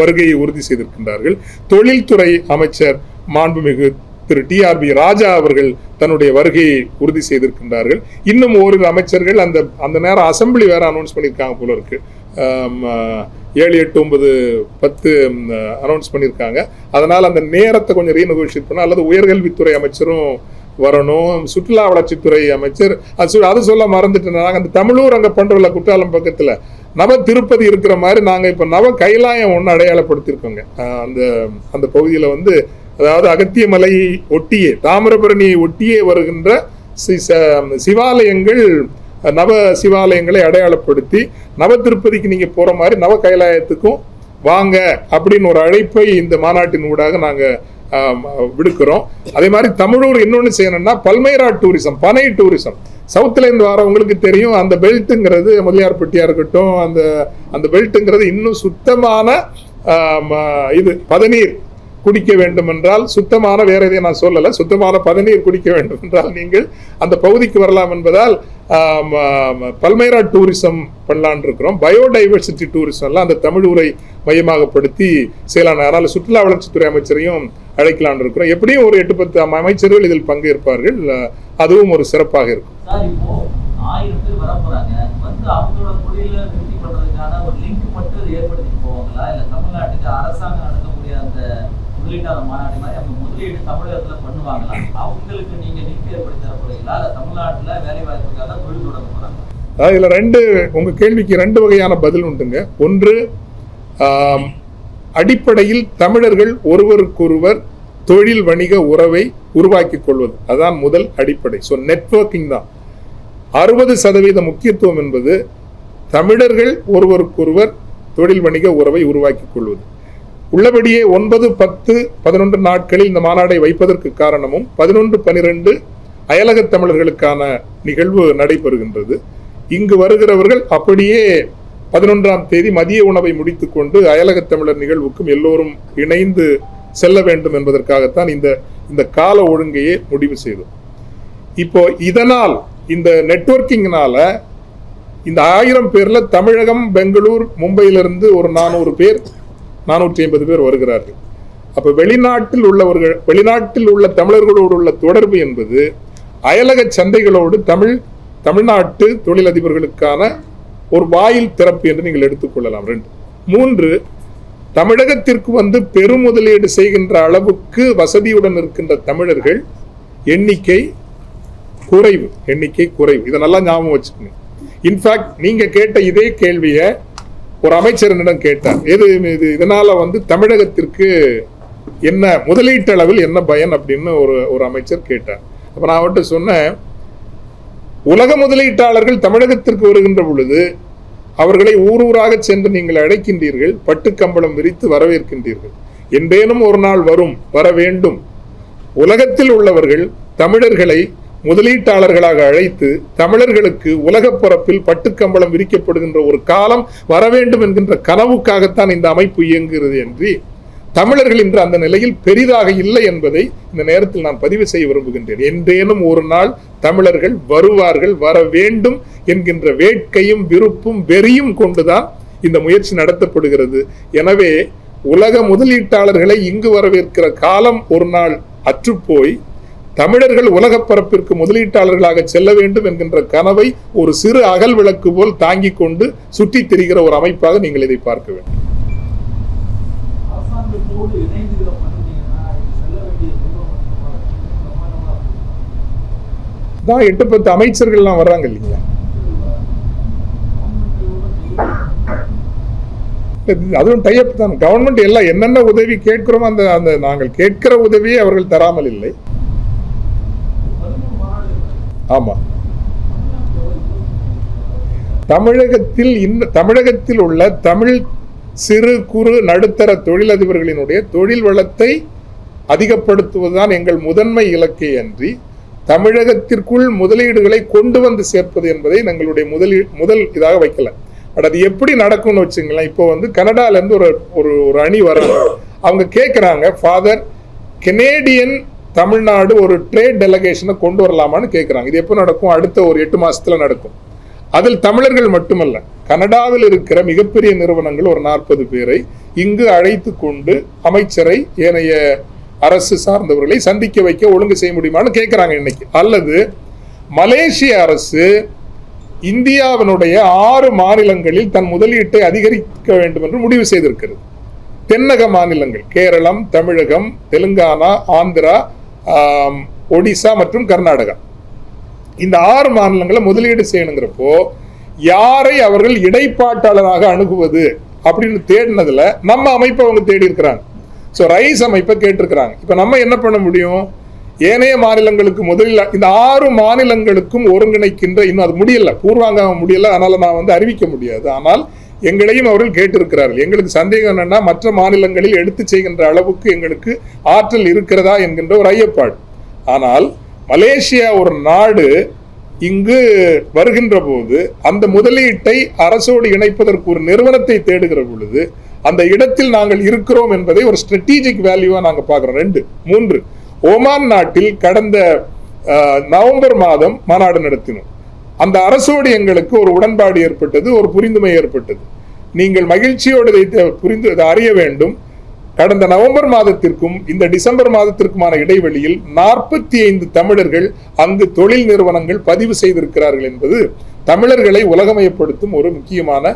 வருகையை உறுதி செய்திருக்கின்றார்கள். தொழில்துறை அமைச்சர் மாண்புமிகு திரு TRB ராஜா அவர்கள் தன்னுடைய வருகையை உறுதி செய்திருக்கின்றார்கள். இன்னும் ஓரிரு அமைச்சர்கள் அந்த நேரம் அசம்பிளி வேற அனௌன்ஸ் பண்ணியிருக்காங்க போல இருக்கு. 7, 8, 9, 10 அனௌன்ஸ் பண்ணியிருக்காங்க. அதனால் அந்த நேரத்தை கொஞ்சம் ரீநெகோஷியேட் பண்ண, அல்லது உயர்கல்வித்துறை அமைச்சரும் வரணும், சுற்றுலா வளர்ச்சித்துறை அமைச்சர் அது சொல்ல மறந்துட்டு, நாங்கள் அந்த தமிழூர் அங்கே பண்றோம்ல குற்றாலம் பக்கத்தில் நவ திருப்பதி இருக்கிற மாதிரி நாங்கள் இப்போ நவ கைலாயம் ஒன்று அடையாளப்படுத்தியிருக்கோங்க. அந்த பகுதியில் வந்து, அதாவது அகத்தியமலை ஒட்டியே, தாமிரபரணியை ஒட்டியே வருகின்ற சிவாலயங்கள், நவ சிவாலயங்களை அடையாளப்படுத்தி நவ திருப்பதிக்கு நீங்க போற மாதிரி நவ கைலாயத்துக்கும் வாங்க அப்படின்னு ஒரு அழைப்பை இந்த மாநாட்டின் ஊடாக நாங்க விடுக்கிறோம். அதே மாதிரி தமிழூர் இன்னொன்னு செய்யணும்னா பல்மைரா டூரிசம், பனை டூரிசம். சவுத்துல இருந்து வரவங்களுக்கு தெரியும், அந்த பெல்ட்டுங்கிறது முதலியார்பட்டியா இருக்கட்டும், அந்த பெல்ட்டுங்கிறது இன்னும் சுத்தமான இது பதநீர் குடிக்க வேண்டும் என்றால், சுத்தமான வேற எதையும் நான் சொல்லல, சுத்தமான பதநீர் குடிக்க வேண்டும் என்றால் நீங்கள் அந்த பகுதிக்கு வரலாம் என்பதால் பல்மைரா டூரிசம் பண்ணலான் இருக்கிறோம். பயோடைவர்சிட்டி டூரிசம்லாம் அந்த தமிழூரை மையமாகப்படுத்தி செய்யலாம். அதனால சுற்றுலா வளர்ச்சித்துறை அமைச்சரையும் அழைக்கலான் இருக்கிறோம். எப்படியும் ஒரு 8-10 அமைச்சர்கள் இதில் பங்கேற்பார்கள். அதுவும் ஒரு சிறப்பாக இருக்கும். 1000 பேர் வர போறாங்க, வந்து அவங்களோட தொழில நிறுத்தி பண்றதுக்கான ஒரு லிங்க் மட்டும் ஏற்படுத்தி போவாங்களா, இல்ல தமிழ்நாட்டுக்கு அரசாங்கம் நடக்கக்கூடிய அந்த முதலீட்டாளர் மாநாடு மாதிரி அவங்க முதலீடு தமிழகத்துல பண்ணுவாங்களா? அவங்களுக்கு நீங்க லிங்க் ஏற்படுத்தி தர போறீங்களா, இல்ல தமிழ்நாட்டுல வேலை வாய்ப்புக்காக தொழில் தொடங்க போறாங்க? இதுல உங்க கேள்விக்கு 2 வகையான பதில் உண்டுங்க. ஒன்று, அடிப்படையில் தமிழர்கள் ஒருவருக்கொருவர் தொழில் வணிக உறவை உருவாக்கிக் கொள்வது, அதான் முதல் அடிப்படை. ஸோ நெட்வொர்க்கிங் தான் 60% முக்கியத்துவம் என்பது. தமிழர்கள் ஒருவருக்கொருவர் தொழில் வணிக உறவை உருவாக்கிக் கொள்வது. உள்ளபடியே 9, 10, 11 நாட்களில் இந்த மாநாடை வைப்பதற்கு காரணமும் 11, 12 அயலக தமிழர்களுக்கான நிகழ்வு நடைபெறுகின்றது. இங்கு வருகிறவர்கள் அப்படியே 11ஆம் தேதி மதிய உணவை முடித்துக் கொண்டு அயலக தமிழர் நிகழ்வுக்கும் எல்லோரும் இணைந்து செல்ல வேண்டும் என்பதற்காகத்தான் இந்த கால ஒழுங்கையே முடிவு செய்தோம். இப்போ இதனால், இந்த நெட்வொர்க்கிங்னால இந்த 1000 பேர்ல தமிழகம், பெங்களூர், மும்பையிலிருந்து ஒரு 400 பேர், 450 பேர் வருகிறார்கள். அப்ப வெளிநாட்டில் உள்ள தமிழர்களோடு உள்ள தொடர்பு என்பது அயலக சந்தைகளோடு தமிழ்நாட்டு தொழிலதிபர்களுக்கான ஒரு வாயில் திறப்பு என்று நீங்கள் எடுத்துக்கொள்ளலாம். 2, 3 தமிழகத்திற்கு வந்து பெருமுதலீடு செய்கின்ற அளவுக்கு வசதியுடன் இருக்கின்ற தமிழர்கள் எண்ணிக்கை குறைவு. இதை நல்லா ஞாபகம் வச்சுக்கணும். இன்ஃபேக்ட் நீங்க கேட்ட இதே கேள்வியை ஒரு அமைச்சரிடம் கேட்டார். இதனால வந்து தமிழகத்திற்கு என்ன முதலீட்டு அளவில் என்ன பயன் அப்படின்னு ஒரு அமைச்சர் கேட்டார். அப்ப நான் அவர்கிட்ட சொன்னேன், உலக முதலீட்டாளர்கள் தமிழகத்திற்கு வருகின்ற பொழுது அவர்களை ஊராக சென்று நீங்கள் அழைக்கின்றீர்கள், பட்டுக்கம்பளம் விரித்து வரவேற்கின்றீர்கள். என்றேனும் ஒரு நாள் வர வேண்டும். உலகத்தில் உள்ளவர்கள் தமிழர்களை முதலீட்டாளர்களாக அழைத்து தமிழர்களுக்கு உலக பரப்பில் பட்டுக்கம்பளம் விரிக்கப்படுகின்ற ஒரு காலம் வர வேண்டும் என்கின்ற கனவுக்காகத்தான் இந்த அமைப்பு இயங்குகிறது என்று, தமிழர்கள் இன்று அந்த நிலையில் பெரிதாக இல்லை என்பதை இந்த நேரத்தில் நான் பதிவு செய்ய விரும்புகின்றேன். என்றேனும் ஒரு நாள் தமிழர்கள் வருவார்கள், வர வேண்டும் என்கின்ற வேட்கையும் விருப்பும் வெறியும் கொண்டுதான் இந்த முயற்சி நடத்தப்படுகிறது. எனவே உலக முதலீட்டாளர்களை இங்கு வரவேற்கிற காலம் ஒரு நாள் அற்றுப்போய் தமிழர்கள் உலக பரப்பிற்கு முதலீட்டாளர்களாக செல்ல வேண்டும் என்கின்ற கனவை ஒரு சிறு அகல் விளக்கு போல் தாங்கிக் கொண்டு சுற்றி திரிகிற ஒரு அமைப்பாக நீங்கள் இதை பார்க்க வேண்டும். 8-10 அமைச்சர்கள்லாம் வர்றாங்க இல்லைங்களா? அதுவும் டைப் தான். கவர்மெண்ட் எல்லாம் என்னென்ன உதவி கேட்கிறோமோ அந்த நாங்கள் கேட்கிற உதவியை அவர்கள் தராமல் இல்லை. ஆமா, தமிழகத்தில் உள்ள தமிழ் சிறு குறு நடுத்தர தொழிலதிபர்களினுடைய தொழில் வளத்தை அதிகப்படுத்துவதுதான் எங்கள் முதன்மை இலக்கை அன்றி தமிழகத்திற்குள் முதலீடுகளை கொண்டு வந்து சேர்ப்பது என்பதை எங்களுடைய முதல் இதாக வைக்கல. பட் அது எப்படி நடக்கும்னு வச்சுங்களேன். இப்போ வந்து கனடால இருந்து ஒரு அணி வராங்க. அவங்க கேட்கிறாங்க, ஃபாதர் கெனேடியன் தமிழ்நாடு ஒரு ட்ரேட் டெலிகேஷனை கொண்டு வரலாமான்னு கேட்கிறாங்க. இது எப்போ நடக்கும்? அடுத்த ஒரு 8 மாசத்துல நடக்கும். அதில் தமிழர்கள் மட்டுமல்ல, கனடாவில் இருக்கிற மிகப்பெரிய நிறுவனங்கள் ஒரு 40 பேரை இங்கு அழைத்து கொண்டு அமைச்சரை, ஏனைய அரசு சார்ந்தவர்களை சந்திக்க வைக்க ஒழுங்கு செய்ய முடியுமான்னு கேட்கிறாங்க இன்னைக்கு. அல்லது மலேசிய அரசு இந்தியாவினுடைய 6 மாநிலங்களில் தன் முதலீட்டை அதிகரிக்க வேண்டும் என்று முடிவு செய்திருக்கிறது. தென்னக மாநிலங்கள் கேரளம், தமிழகம், தெலுங்கானா, ஆந்திரா, ஒடிசா மற்றும் கர்நாடகா, இந்த 6 மாநிலங்களை முதலீடு செய்யணுங்கிறப்போ யாரை அவர்கள் இடைப்பாட்டாளராக அணுகுவது அப்படின்னு தேடினதுல நம்ம அமைப்பை அவங்க தேடி இருக்கிறாங்க. ஸோ ரைஸ் அமைப்பை கேட்டிருக்கிறாங்க. இப்போ நம்ம என்ன பண்ண முடியும்? ஏனைய மாநிலங்களுக்கு முதலில் இந்த 6 மாநிலங்களுக்கும் ஒருங்கிணைக்கின்ற, இன்னும் அது முடியல, பூர்வாங்க முடியல, அதனால நான் அறிவிக்க முடியாது. ஆனால் எங்களையும் அவர்கள் கேட்டிருக்கிறார்கள். எங்களுக்கு சந்தேகம் என்னன்னா, மற்ற மாநிலங்களில் எடுத்து செய்கின்ற அளவுக்கு எங்களுக்கு ஆற்றல் இருக்கிறதா என்கின்ற ஒரு ஐயப்பாடு. ஆனால் மலேசியா ஒரு நாடு இங்கு வருகின்ற போது அந்த முதலீட்டை அரசோடு இணைப்பதற்கு ஒரு நிறுவனத்தை தேடுகிற பொழுது அந்த இடத்தில் நாங்கள் இருக்கிறோம் என்பதை ஒரு ஸ்ட்ராட்டஜிக் வேல்யூவா நாங்கள் பார்க்கிறோம். 2, 3 ஓமான் நாட்டில் கடந்த நவம்பர் மாதம் மாநாடு நடத்தினோம். அந்த அரசோடு எங்களுக்கு ஒரு உடன்பாடு ஏற்பட்டது, ஒரு புரிந்துமை ஏற்பட்டது. நீங்கள் மகிழ்ச்சியோடு இதை அறிய வேண்டும். கடந்த நவம்பர் மாதத்திற்கும் இந்த டிசம்பர் மாதத்திற்குமான இடைவெளியில் 45 தமிழர்கள் அங்கு தொழில் நிறுவனங்கள் பதிவு செய்திருக்கிறார்கள் என்பது தமிழர்களை உலகமயப்படுத்தும் ஒரு முக்கியமான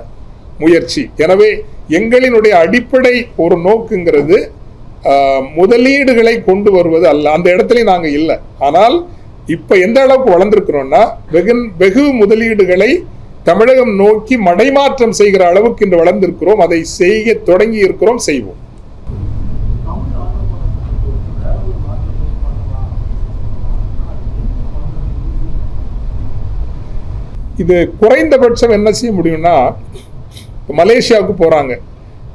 முயற்சி. எனவே எங்களினுடைய அடிப்படை ஒரு நோக்குங்கிறது முதலீடுகளை கொண்டு வருவது அல்ல. அந்த இடத்துல நாங்க இல்லை. ஆனால் இப்ப எந்த அளவுக்கு வளர்ந்திருக்கிறோம்னா, வெகு முதலீடுகளை தமிழகம் நோக்கி மடைமாற்றம் செய்கிற அளவுக்கு இன்று வளர்ந்திருக்கிறோம். அதை செய்ய தொடங்கி இருக்கிறோம், செய்வோம். இது குறைந்தபட்சம் என்ன செய்ய முடியும்னா, மலேசியாவுக்கு போறாங்க,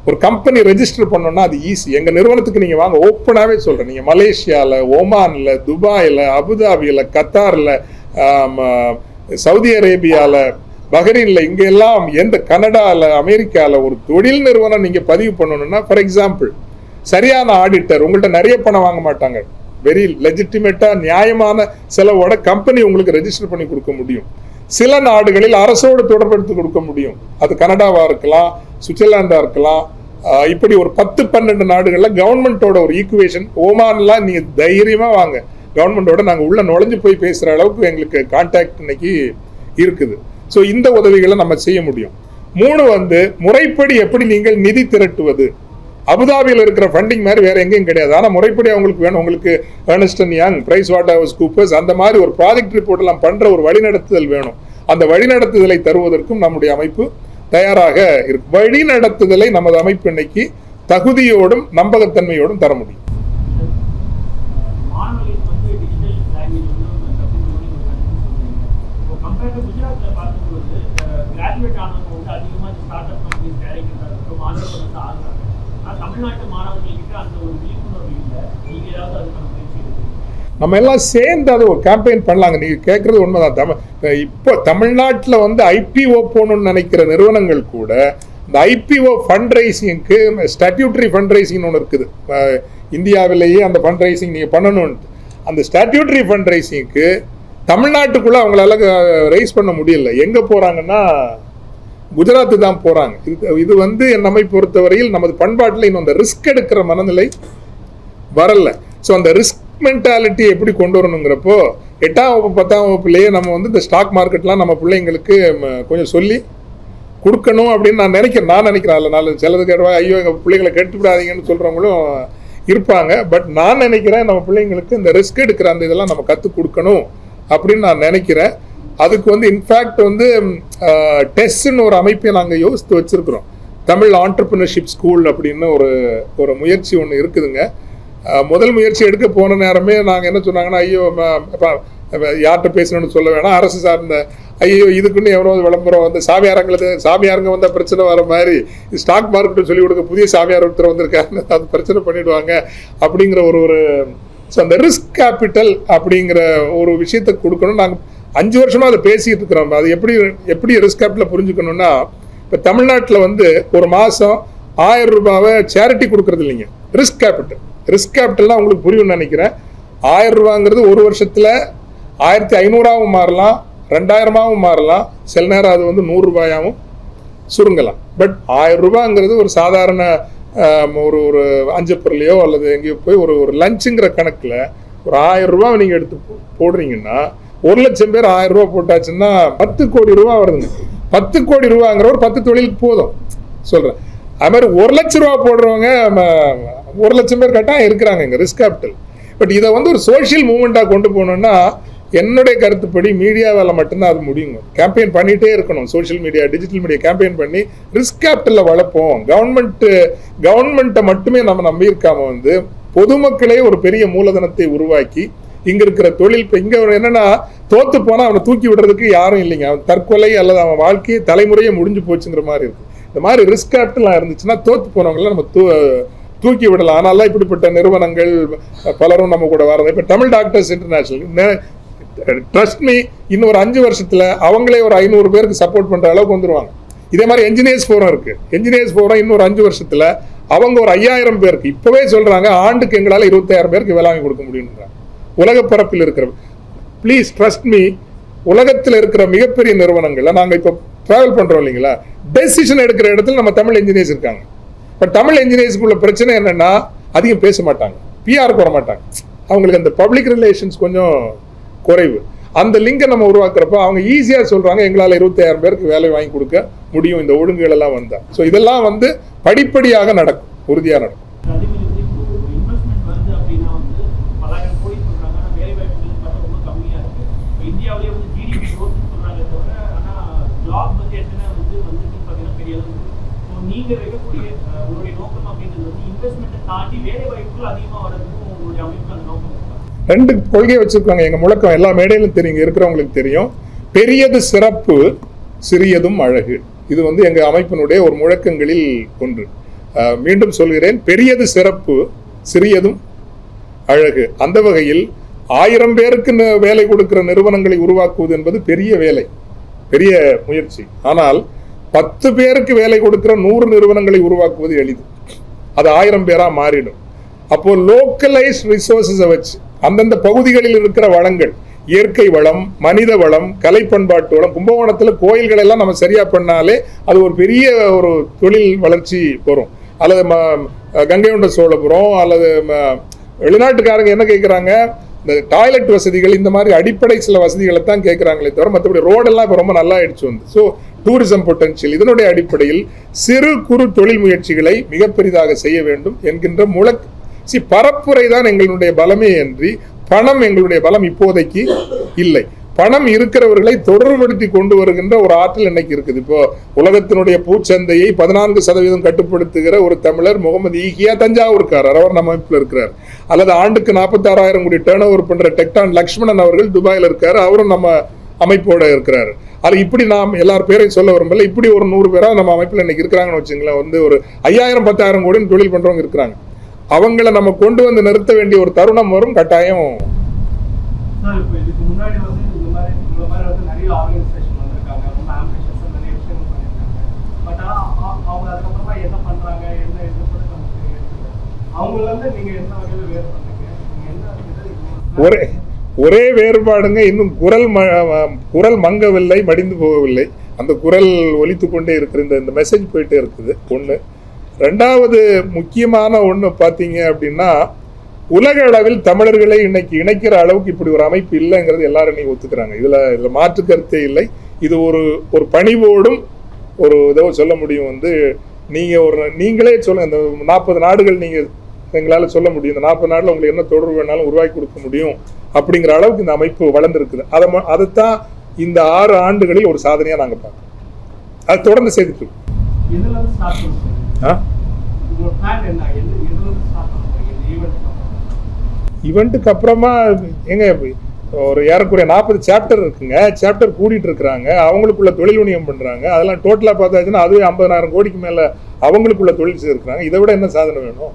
ஒரு கம்பெனி ரெஜிஸ்டர் பண்ணோம்னா அது ஈஸி. எங்க நிறுவனத்துக்கு நீங்க வாங்க, ஓப்பனாவே சொல்றேன். நீங்க மலேசியால, ஒமான்ல, துபாயில, அபுதாபியில, கத்தார்ல, சவுதி அரேபியால, பஹ்ரைன்ல, இங்க எல்லாம் எந்த கனடால, அமெரிக்கால ஒரு தொழில் நிறுவனம் நீங்க பதிவு பண்ணணும்னா, ஃபார் எக்ஸாம்பிள் சரியான ஆடிட்டர், உங்கள்கிட்ட நிறைய பணம் வாங்க மாட்டாங்க, வெரி லெஜிட்டிமேட்டா நியாயமான செலவோட கம்பெனி உங்களுக்கு ரெஜிஸ்டர் பண்ணி கொடுக்க முடியும். சில நாடுகளில் அரசோடு தொடர்படுத்தி கொடுக்க முடியும். அது கனடாவா இருக்கலாம், சுவிட்சர்லாண்டா இருக்கலாம். இப்படி ஒரு 10-12 நாடுகள்ல கவர்மெண்டோட ஒரு ஈக்குவேஷன். ஓமான்லாம் நீங்க தைரியமா வாங்க, கவர்மெண்டோட நாங்க உள்ள நுழைஞ்சு போய் பேசுற அளவுக்கு எங்களுக்கு கான்டாக்ட் இன்னைக்கு இருக்குது. ஸோ இந்த உதவிகளை நம்ம செய்ய முடியும். 3 முறைப்படி எப்படி நீங்கள் நிதி திரட்டுவது. அபுதாபியில் இருக்கிற ஃபண்டிங் மாதிரி வேற எங்கேயும் கிடையாது. ஆனால் முறைப்படி அவங்களுக்கு வேணும். உங்களுக்கு Ernst and Young, Price Waterhouse Coopers, அந்த மாதிரி ஒரு ப்ராஜெக்ட் ரிப்போர்ட் எல்லாம் பண்ற ஒரு வழிநடத்துதல் வேணும். அந்த வழிநடத்துதலை தருவதற்கும் நம்முடைய அமைப்பு தயாராக இருக்கு. வழிநடத்துதலை நமது அமைப்பு இன்னைக்கு தகுதியோடும் நம்பகத்தன்மையோடும் தர முடியும். நம்ம எல்லாம் சேர்ந்து அதை ஒரு கேம்பெயின் பண்ணலாங்க. நீங்க கேட்கறது உண்மைதான். இப்போ தமிழ்நாட்டில் ஐபிஓ போகணும்னு நினைக்கிற நிறுவனங்கள் கூட இந்த ஐபிஓ ஃபண்ட் ரைசிங்க்கு ஸ்டாட்யூட்டரி ஃபண்ட் ரைசிங் ஒன்று இருக்குது. இந்தியாவிலேயே அந்த ஃபண்ட் ரைசிங் நீங்க பண்ணணும்னு, அந்த ஸ்டாட்யூட்டரி ஃபண்ட் ரைசிங்க்கு தமிழ்நாட்டுக்குள்ள அவங்களால ரைஸ் பண்ண முடியல. எங்க போறாங்கன்னா குஜராத்து தான் போறாங்க. இது நம்மை பொறுத்தவரையில் நமது பண்பாட்டில் இன்னும் அந்த ரிஸ்க் எடுக்கிற மனநிலை வரல. ஸோ அந்த ரிஸ்க் மென்டாலிட்டி எப்படி கொண்டு வரணுங்கிறப்போ 8ஆம் வகுப்பு 10ஆம் வகுப்புலேயே நம்ம இந்த ஸ்டாக் மார்க்கெட்லாம் நம்ம பிள்ளைங்களுக்கு கொஞ்சம் சொல்லி கொடுக்கணும் அப்படின்னு நான் நினைக்கிறேன். அதில் சிலது கேட்பா, ஐயோ எங்கள் பிள்ளைங்களை கெட்டுவிடாதீங்கன்னு சொல்கிறவங்களும் இருப்பாங்க. பட் நான் நினைக்கிறேன் நம்ம பிள்ளைங்களுக்கு இந்த ரிஸ்க் எடுக்கிற அந்த இதெல்லாம் நம்ம கற்றுக் கொடுக்கணும் அப்படின்னு நான் நினைக்கிறேன். அதுக்கு இன்ஃபேக்ட் டெஸ்ட்னு ஒரு அமைப்பை நாங்கள் யோசித்து வச்சிருக்கிறோம். தமிழ் ஆண்டர்பிரினர்ஷிப் ஸ்கூல் அப்படின்னு ஒரு முயற்சி ஒன்று இருக்குதுங்க. முதல் முயற்சி எடுக்க போன நேரமே நாங்கள் என்ன சொன்னாங்கன்னா, ஐயோ யார்கிட்ட பேசணும்னு சொல்ல வேணாம், அரசு சார்ந்த ஐயோ இதுக்குன்னு எவரோ விளம்பரம் சாமியாருங்க வந்தால் பிரச்சனை வர மாதிரி ஸ்டாக் மார்க்கெட்டு சொல்லிக் கொடுக்க புதிய சாமியார் ஒருத்தர் வந்திருக்காருன்னு அது பிரச்சனை பண்ணிடுவாங்க அப்படிங்கிற ஒரு ஸோ அந்த ரிஸ்க் கேபிட்டல் அப்படிங்கிற ஒரு விஷயத்தை கொடுக்கணும். நாங்கள் 5 வருஷமா அதை பேசிட்டு இருக்கிறோம். அது எப்படி ரிஸ்க் கேபிட்டலை புரிஞ்சுக்கணும்னா, இப்போ தமிழ்நாட்டில் ஒரு மாதம் 1000 ரூபாவை சேரிட்டி கொடுக்கறது இல்லைங்க. ரிஸ்க் கேபிட்டல்னா உங்களுக்கு புரியும்னு நினைக்கிறேன். 1000 ரூபாங்கிறது ஒரு வருஷத்துல 1500ஆவும் மாறலாம், 2000ஆவும் மாறலாம், சில நேரம் அது 100 ரூபாயாவும் சுருங்கலாம். பட் 1000 ரூபாங்கிறது ஒரு சாதாரண ஒரு ஒரு அஞ்சப்பொருளையோ அல்லது எங்கேயோ போய் ஒரு ஒரு லஞ்சுங்கிற கணக்கில் ஒரு 1000 ரூபா நீங்கள் எடுத்து போடுறீங்கன்னா 1 லட்சம் பேர் 1000 ரூபா போட்டாச்சுன்னா 10 கோடி ரூபா வருதுங்க. 10 கோடி ரூபாங்கிற ஒரு 10 தொழிலுக்கு போதும் சொல்கிறேன். அது மாதிரி 1 லட்சம் ரூபா போடுறவங்க 1 லட்சம் பேர் கட்டாயம் இருக்கிறாங்க இங்கே ரிஸ்க் கேபிட்டல். பட் இதை வந்து ஒரு சோஷியல் மூவ்மெண்ட்டாக கொண்டு போகணுன்னா என்னுடைய கருத்துப்படி மீடியாவால் மட்டும்தான் அது முடியுங்க. கேம்பெயின் பண்ணிகிட்டே இருக்கணும். Social media, digital media campaign பண்ணி ரிஸ்க் கேபிட்டலில் வளர்ப்போம். கவர்மெண்ட்டை மட்டுமே நம்ம நம்பியிருக்காம வந்து பொதுமக்களே ஒரு பெரிய மூலதனத்தை உருவாக்கி இங்கே இருக்கிற தொழில் இப்போ இங்கே என்னென்னா தோற்று போனால் அவனை தூக்கி விடுறதுக்கு யாரும் இல்லைங்க. அவன் தற்கொலை அல்லது அவன் வாழ்க்கையை தலைமுறையே முடிஞ்சு போச்சுங்கிற மாதிரி இருக்குது. இந்த மாதிரி ரிஸ்க் கேபிட்டலாக இருந்துச்சுன்னா தோற்று போனவங்களாம் நம்ம தூக்கி விடலாம். அதனால இப்படிப்பட்ட நிறுவனங்கள் பலரும் நம்ம கூட வரது. இப்போ Tamil doctors international trust me இன்னும் ஒரு 5 வருஷத்துல அவங்களே ஒரு 500 பேருக்கு சப்போர்ட் பண்ற அளவுக்கு வந்துருவாங்க. இதே மாதிரி என்ஜினியர்ஸ் ஃபோரம் இருக்கு. என்ஜினியர்ஸ் ஃபோரம் இன்னொரு 5 வருஷத்துல அவங்க ஒரு 5000 பேருக்கு இப்பவே சொல்றாங்க ஆண்டுக்கு எங்களால் 25000 பேருக்கு வேலை வாங்கி கொடுக்க முடியும்ன்றாங்க. உலக பரப்பில் இருக்கிற ப்ளீஸ் ட்ரஸ்ட் மீ உலகத்தில் இருக்கிற மிகப்பெரிய நிறுவனங்கள்ல நாங்க இப்போ டிராவல் பண்றோம் இல்லைங்களா, டெசிஷன் எடுக்கிற இடத்துல நம்ம தமிழ் என்ஜினியர்ஸ் இருக்காங்க. பட் தமிழ் என்ஜினியர்ஸ்க்குள்ள பிரச்சனை என்னன்னா அதிகம் பேச மாட்டாங்க, பிஆருக்கு வர மாட்டாங்க. அவங்களுக்கு அந்த பப்ளிக் ரிலேஷன்ஸ் கொஞ்சம் குறைவு. அந்த லிங்கை நம்ம உருவாக்குறப்ப அவங்க ஈஸியாக சொல்றாங்க எங்களால் 25000 பேருக்கு வேலை வாங்கி கொடுக்க முடியும் இந்த ஒழுங்குகள் எல்லாம் வந்தா. ஸோ இதெல்லாம் வந்து படிப்படியாக நடக்கும், உறுதியாக நடக்கும். ரெண்டு கொள்கையை வச்சிருக்காங்க. எங்க முழக்கம் எல்லா மேடையிலும் தெரியும், இருக்கிறவங்களுக்கு தெரியும். பெரியது சிறப்பு, சிறியதும் அழகு. இது வந்து எங்க அமைப்பினுடைய ஒரு முழக்கங்களில் ஒன்று. மீண்டும் சொல்கிறேன், பெரியது சிறப்பு, சிறியதும் அழகு. அந்த வகையில் 1000 பேருக்கு வேலை கொடுக்கிற நிறுவனங்களை உருவாக்குவது என்பது பெரிய வேலை, பெரிய முயற்சி. ஆனால் 10 பேருக்கு வேலை கொடுக்கிற 100 நிறுவனங்களை உருவாக்குவது எளிது. அது 1000 பேரா மாறிடும். அப்போ லோக்கலைஸ் ரிசோர்ஸஸை வச்சு அந்தந்த பகுதிகளில் இருக்கிற வளங்கள், இயற்கை வளம், மனித வளம், கலை பண்பாட்டு வளம், கும்பகோணத்தில் கோயில்கள் எல்லாம் நம்ம சரியா பண்ணாலே அது ஒரு பெரிய ஒரு தொழில் வளர்ச்சி வரும். அல்லது கங்கை கொண்ட சோழபுரம் அல்லது வெளிநாட்டுக்காரங்க என்ன கேட்குறாங்க, இந்த டாய்லெட் வசதிகள், இந்த மாதிரி அடிப்படை சில வசதிகளை தான் கேட்குறாங்களே தவிர மற்றபடி ரோடெல்லாம் இப்போ ரொம்ப நல்லா ஆயிடுச்சு வந்து. ஸோ டூரிசம் பொட்டன்ஷியல் இதனுடைய அடிப்படையில் சிறு குறு தொழில் முயற்சிகளை மிக பெரிதாக செய்ய வேண்டும் என்கின்ற பரப்புரை தான் எங்களுடைய பலமே அன்றி பணம் எங்களுடைய பலம் இப்போதைக்கு இல்லை. பணம் இருக்கிறவர்களை தொடர்படுத்தி கொண்டு வருகின்ற ஒரு ஆற்றல் இன்னைக்கு இருக்குது. இப்போ உலகத்தினுடைய பூச்சந்தையை 14% கட்டுப்படுத்துகிற ஒரு தமிழர் முகமது ஈகியா தஞ்சாவூர்காரர், அவர் நம்ம அமைப்பில் இருக்கிறார். அல்லது ஆண்டுக்கு 46,000 கோடி டேர்ன் ஓவர் பண்ற டெக்டான் லக்ஷ்மணன் அவர்கள் துபாயில் இருக்காரு, அவரும் நம்ம அமைப்போட இருக்கிறாரு. அது இப்படி நாம் எல்லார் பேரையும் சொல்ல வரும்போது இப்படி ஒரு 100 பேரா நம்ம அமைப்பில் இன்னைக்கு இருக்கிறாங்கன்னு வச்சுங்களேன். வந்து ஒரு 5000 10,000 கோடின்னு தொழில் பண்றவங்க இருக்கிறாங்க. அவங்கள நம்ம கொண்டு வந்து நிறுத்த வேண்டிய ஒரு தருணம் வரும் கட்டாயம். ஒரே வேறுபாடுங்க, இன்னும் குரல் மங்கவில்லை, மடிந்து போகவில்லை. அந்த குரல் ஒலித்து கொண்டே இருக்கிற இந்த மெசேஜ் போயிட்டே இருக்குது. ஒன்று. ரெண்டாவது முக்கியமான ஒன்று பார்த்தீங்க அப்படின்னா, உலக அளவில் தமிழர்களை இன்னைக்கு இணைக்கிற அளவுக்கு இப்படி ஒரு அமைப்பு இல்லைங்கிறது எல்லாரும் இன்னைக்கு ஒத்துக்கிறாங்க. இதில் மாற்று கருத்தே இல்லை. இது ஒரு பணிவோடும் ஒரு இதோ சொல்ல முடியும். வந்து நீங்களே சொல்லுங்க, இந்த 40 நாடுகள் நீங்கள் எங்களால் சொல்ல முடியும், இந்த 40 நாடுல உங்களுக்கு என்ன தொடர்பு வேணாலும் உருவாக்கி கொடுக்க முடியும் அப்படிங்கிற அளவுக்கு இந்த அமைப்பு வளர்ந்துருக்குது. அதைத்தான் இந்த 6 ஆண்டுகளில் ஒரு சாதனையாக நாங்கள் பார்க்கறோம். அது தொடர்ந்து செய்துட்டு இருக்கோம். ஈவெண்ட்டுக்கு அப்புறமா எங்க ஒரு ஏறக்குறைய 40 சாப்டர் இருக்குங்க. சாப்டர் கூடிட்டு இருக்கிறாங்க, அவங்களுக்குள்ள தொழில் வணிகம் பண்றாங்க. அதெல்லாம் டோட்டலா பார்த்தாச்சுன்னா அதுவே 50,000 கோடிக்கு மேல அவங்களுக்குள்ள தொழில் செய்திருக்கிறாங்க. இதை விட என்ன சாதனை வேணும்?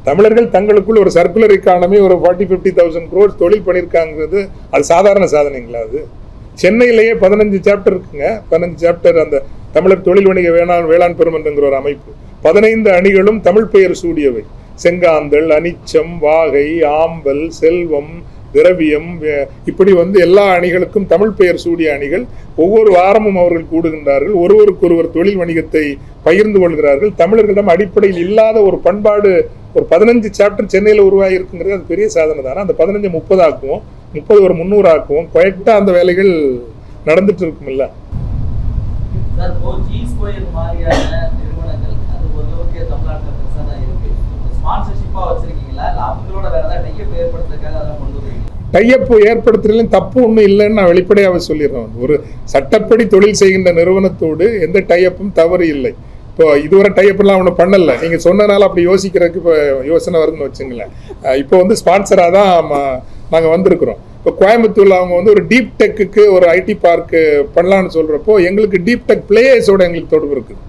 தமிழர்கள் தங்களுக்குள்ள ஒரு சர்க்குலர் எக்கானமி ஒரு 40-50,000 crores தொழில் பண்ணியிருக்காங்கிறது அது சாதாரண சாதனைங்களா? அது சென்னையிலேயே 15 சாப்டர் இருக்குங்க. 15 சாப்டர் அந்த தமிழர் தொழில் வணிக வேளாண் பெருமன்றங்கிற ஒரு அமைப்பு. 15 அணிகளும் தமிழ் பெயர் சூடியவை. செங்காந்தல், அனிச்சம், வாகை, ஆம்பல், செல்வம், திரவியம், இப்படி எல்லா அணிகளுக்கும் தமிழ் பெயர் சூடிய அணிகள். ஒவ்வொரு வாரமும் அவர்கள் கூடுகின்றார்கள், ஒருவருக்கொருவர் தொழில் வணிகத்தை பகிர்ந்து கொள்கிறார்கள். தமிழர்களிடம் அடிப்படையில் இல்லாத ஒரு பண்பாடு, ஒரு 15 சாப்டர் சென்னையில் உருவாகி இருக்குங்கிறது அது பெரிய சாதனை தானே. அந்த 15 30 ஆக்குவோம், 30 ஒரு 300 ஆக்குவோம். குவைட்டா அந்த வேலைகள் நடந்துட்டு இருக்கும் இல்ல சார். இப்போ ஜி ஸ்கொயர் மாதிரியான நிறுவனங்கள் அது ஓரளவுக்கு தமிழ்நாட்டில் பெருசாக தான் இருக்கு. ஸ்பான்சர்ஷிப்பா வச்சிருக்கீங்களா, இல்லை அவங்களோட வேற ஏதாவது டைப் ஏற்படுத்துறதுக்காக அதெல்லாம் கொண்டு வரீங்க? டைப் ஏற்படுத்துறதுலையும் தப்பு ஒன்றும் இல்லைன்னு நான் வெளிப்படையாக சொல்லிடுறேன். ஒரு சட்டப்படி தொழில் செய்கின்ற நிறுவனத்தோடு எந்த டைப்பும் தவறு இல்லை. இப்போ இதுவரை டைப்லாம் ஒன்றும் பண்ணல. நீங்கள் சொன்னதுனால அப்படி யோசிக்கிறதுக்கு இப்போ யோசனை வருதுன்னு வச்சுங்களேன். இப்போ ஸ்பான்சராக தான் நாங்கள் வந்திருக்கிறோம். இப்போ கோயம்புத்தூரில் அவங்க ஒரு டீப் டெக்குக்கு ஒரு ஐடி பார்க்கு பண்ணலான்னு சொல்கிறப்போ எங்களுக்கு டீப் டெக் பிளேயர்ஸோட எங்களுக்கு தொடர்பு இருக்குது,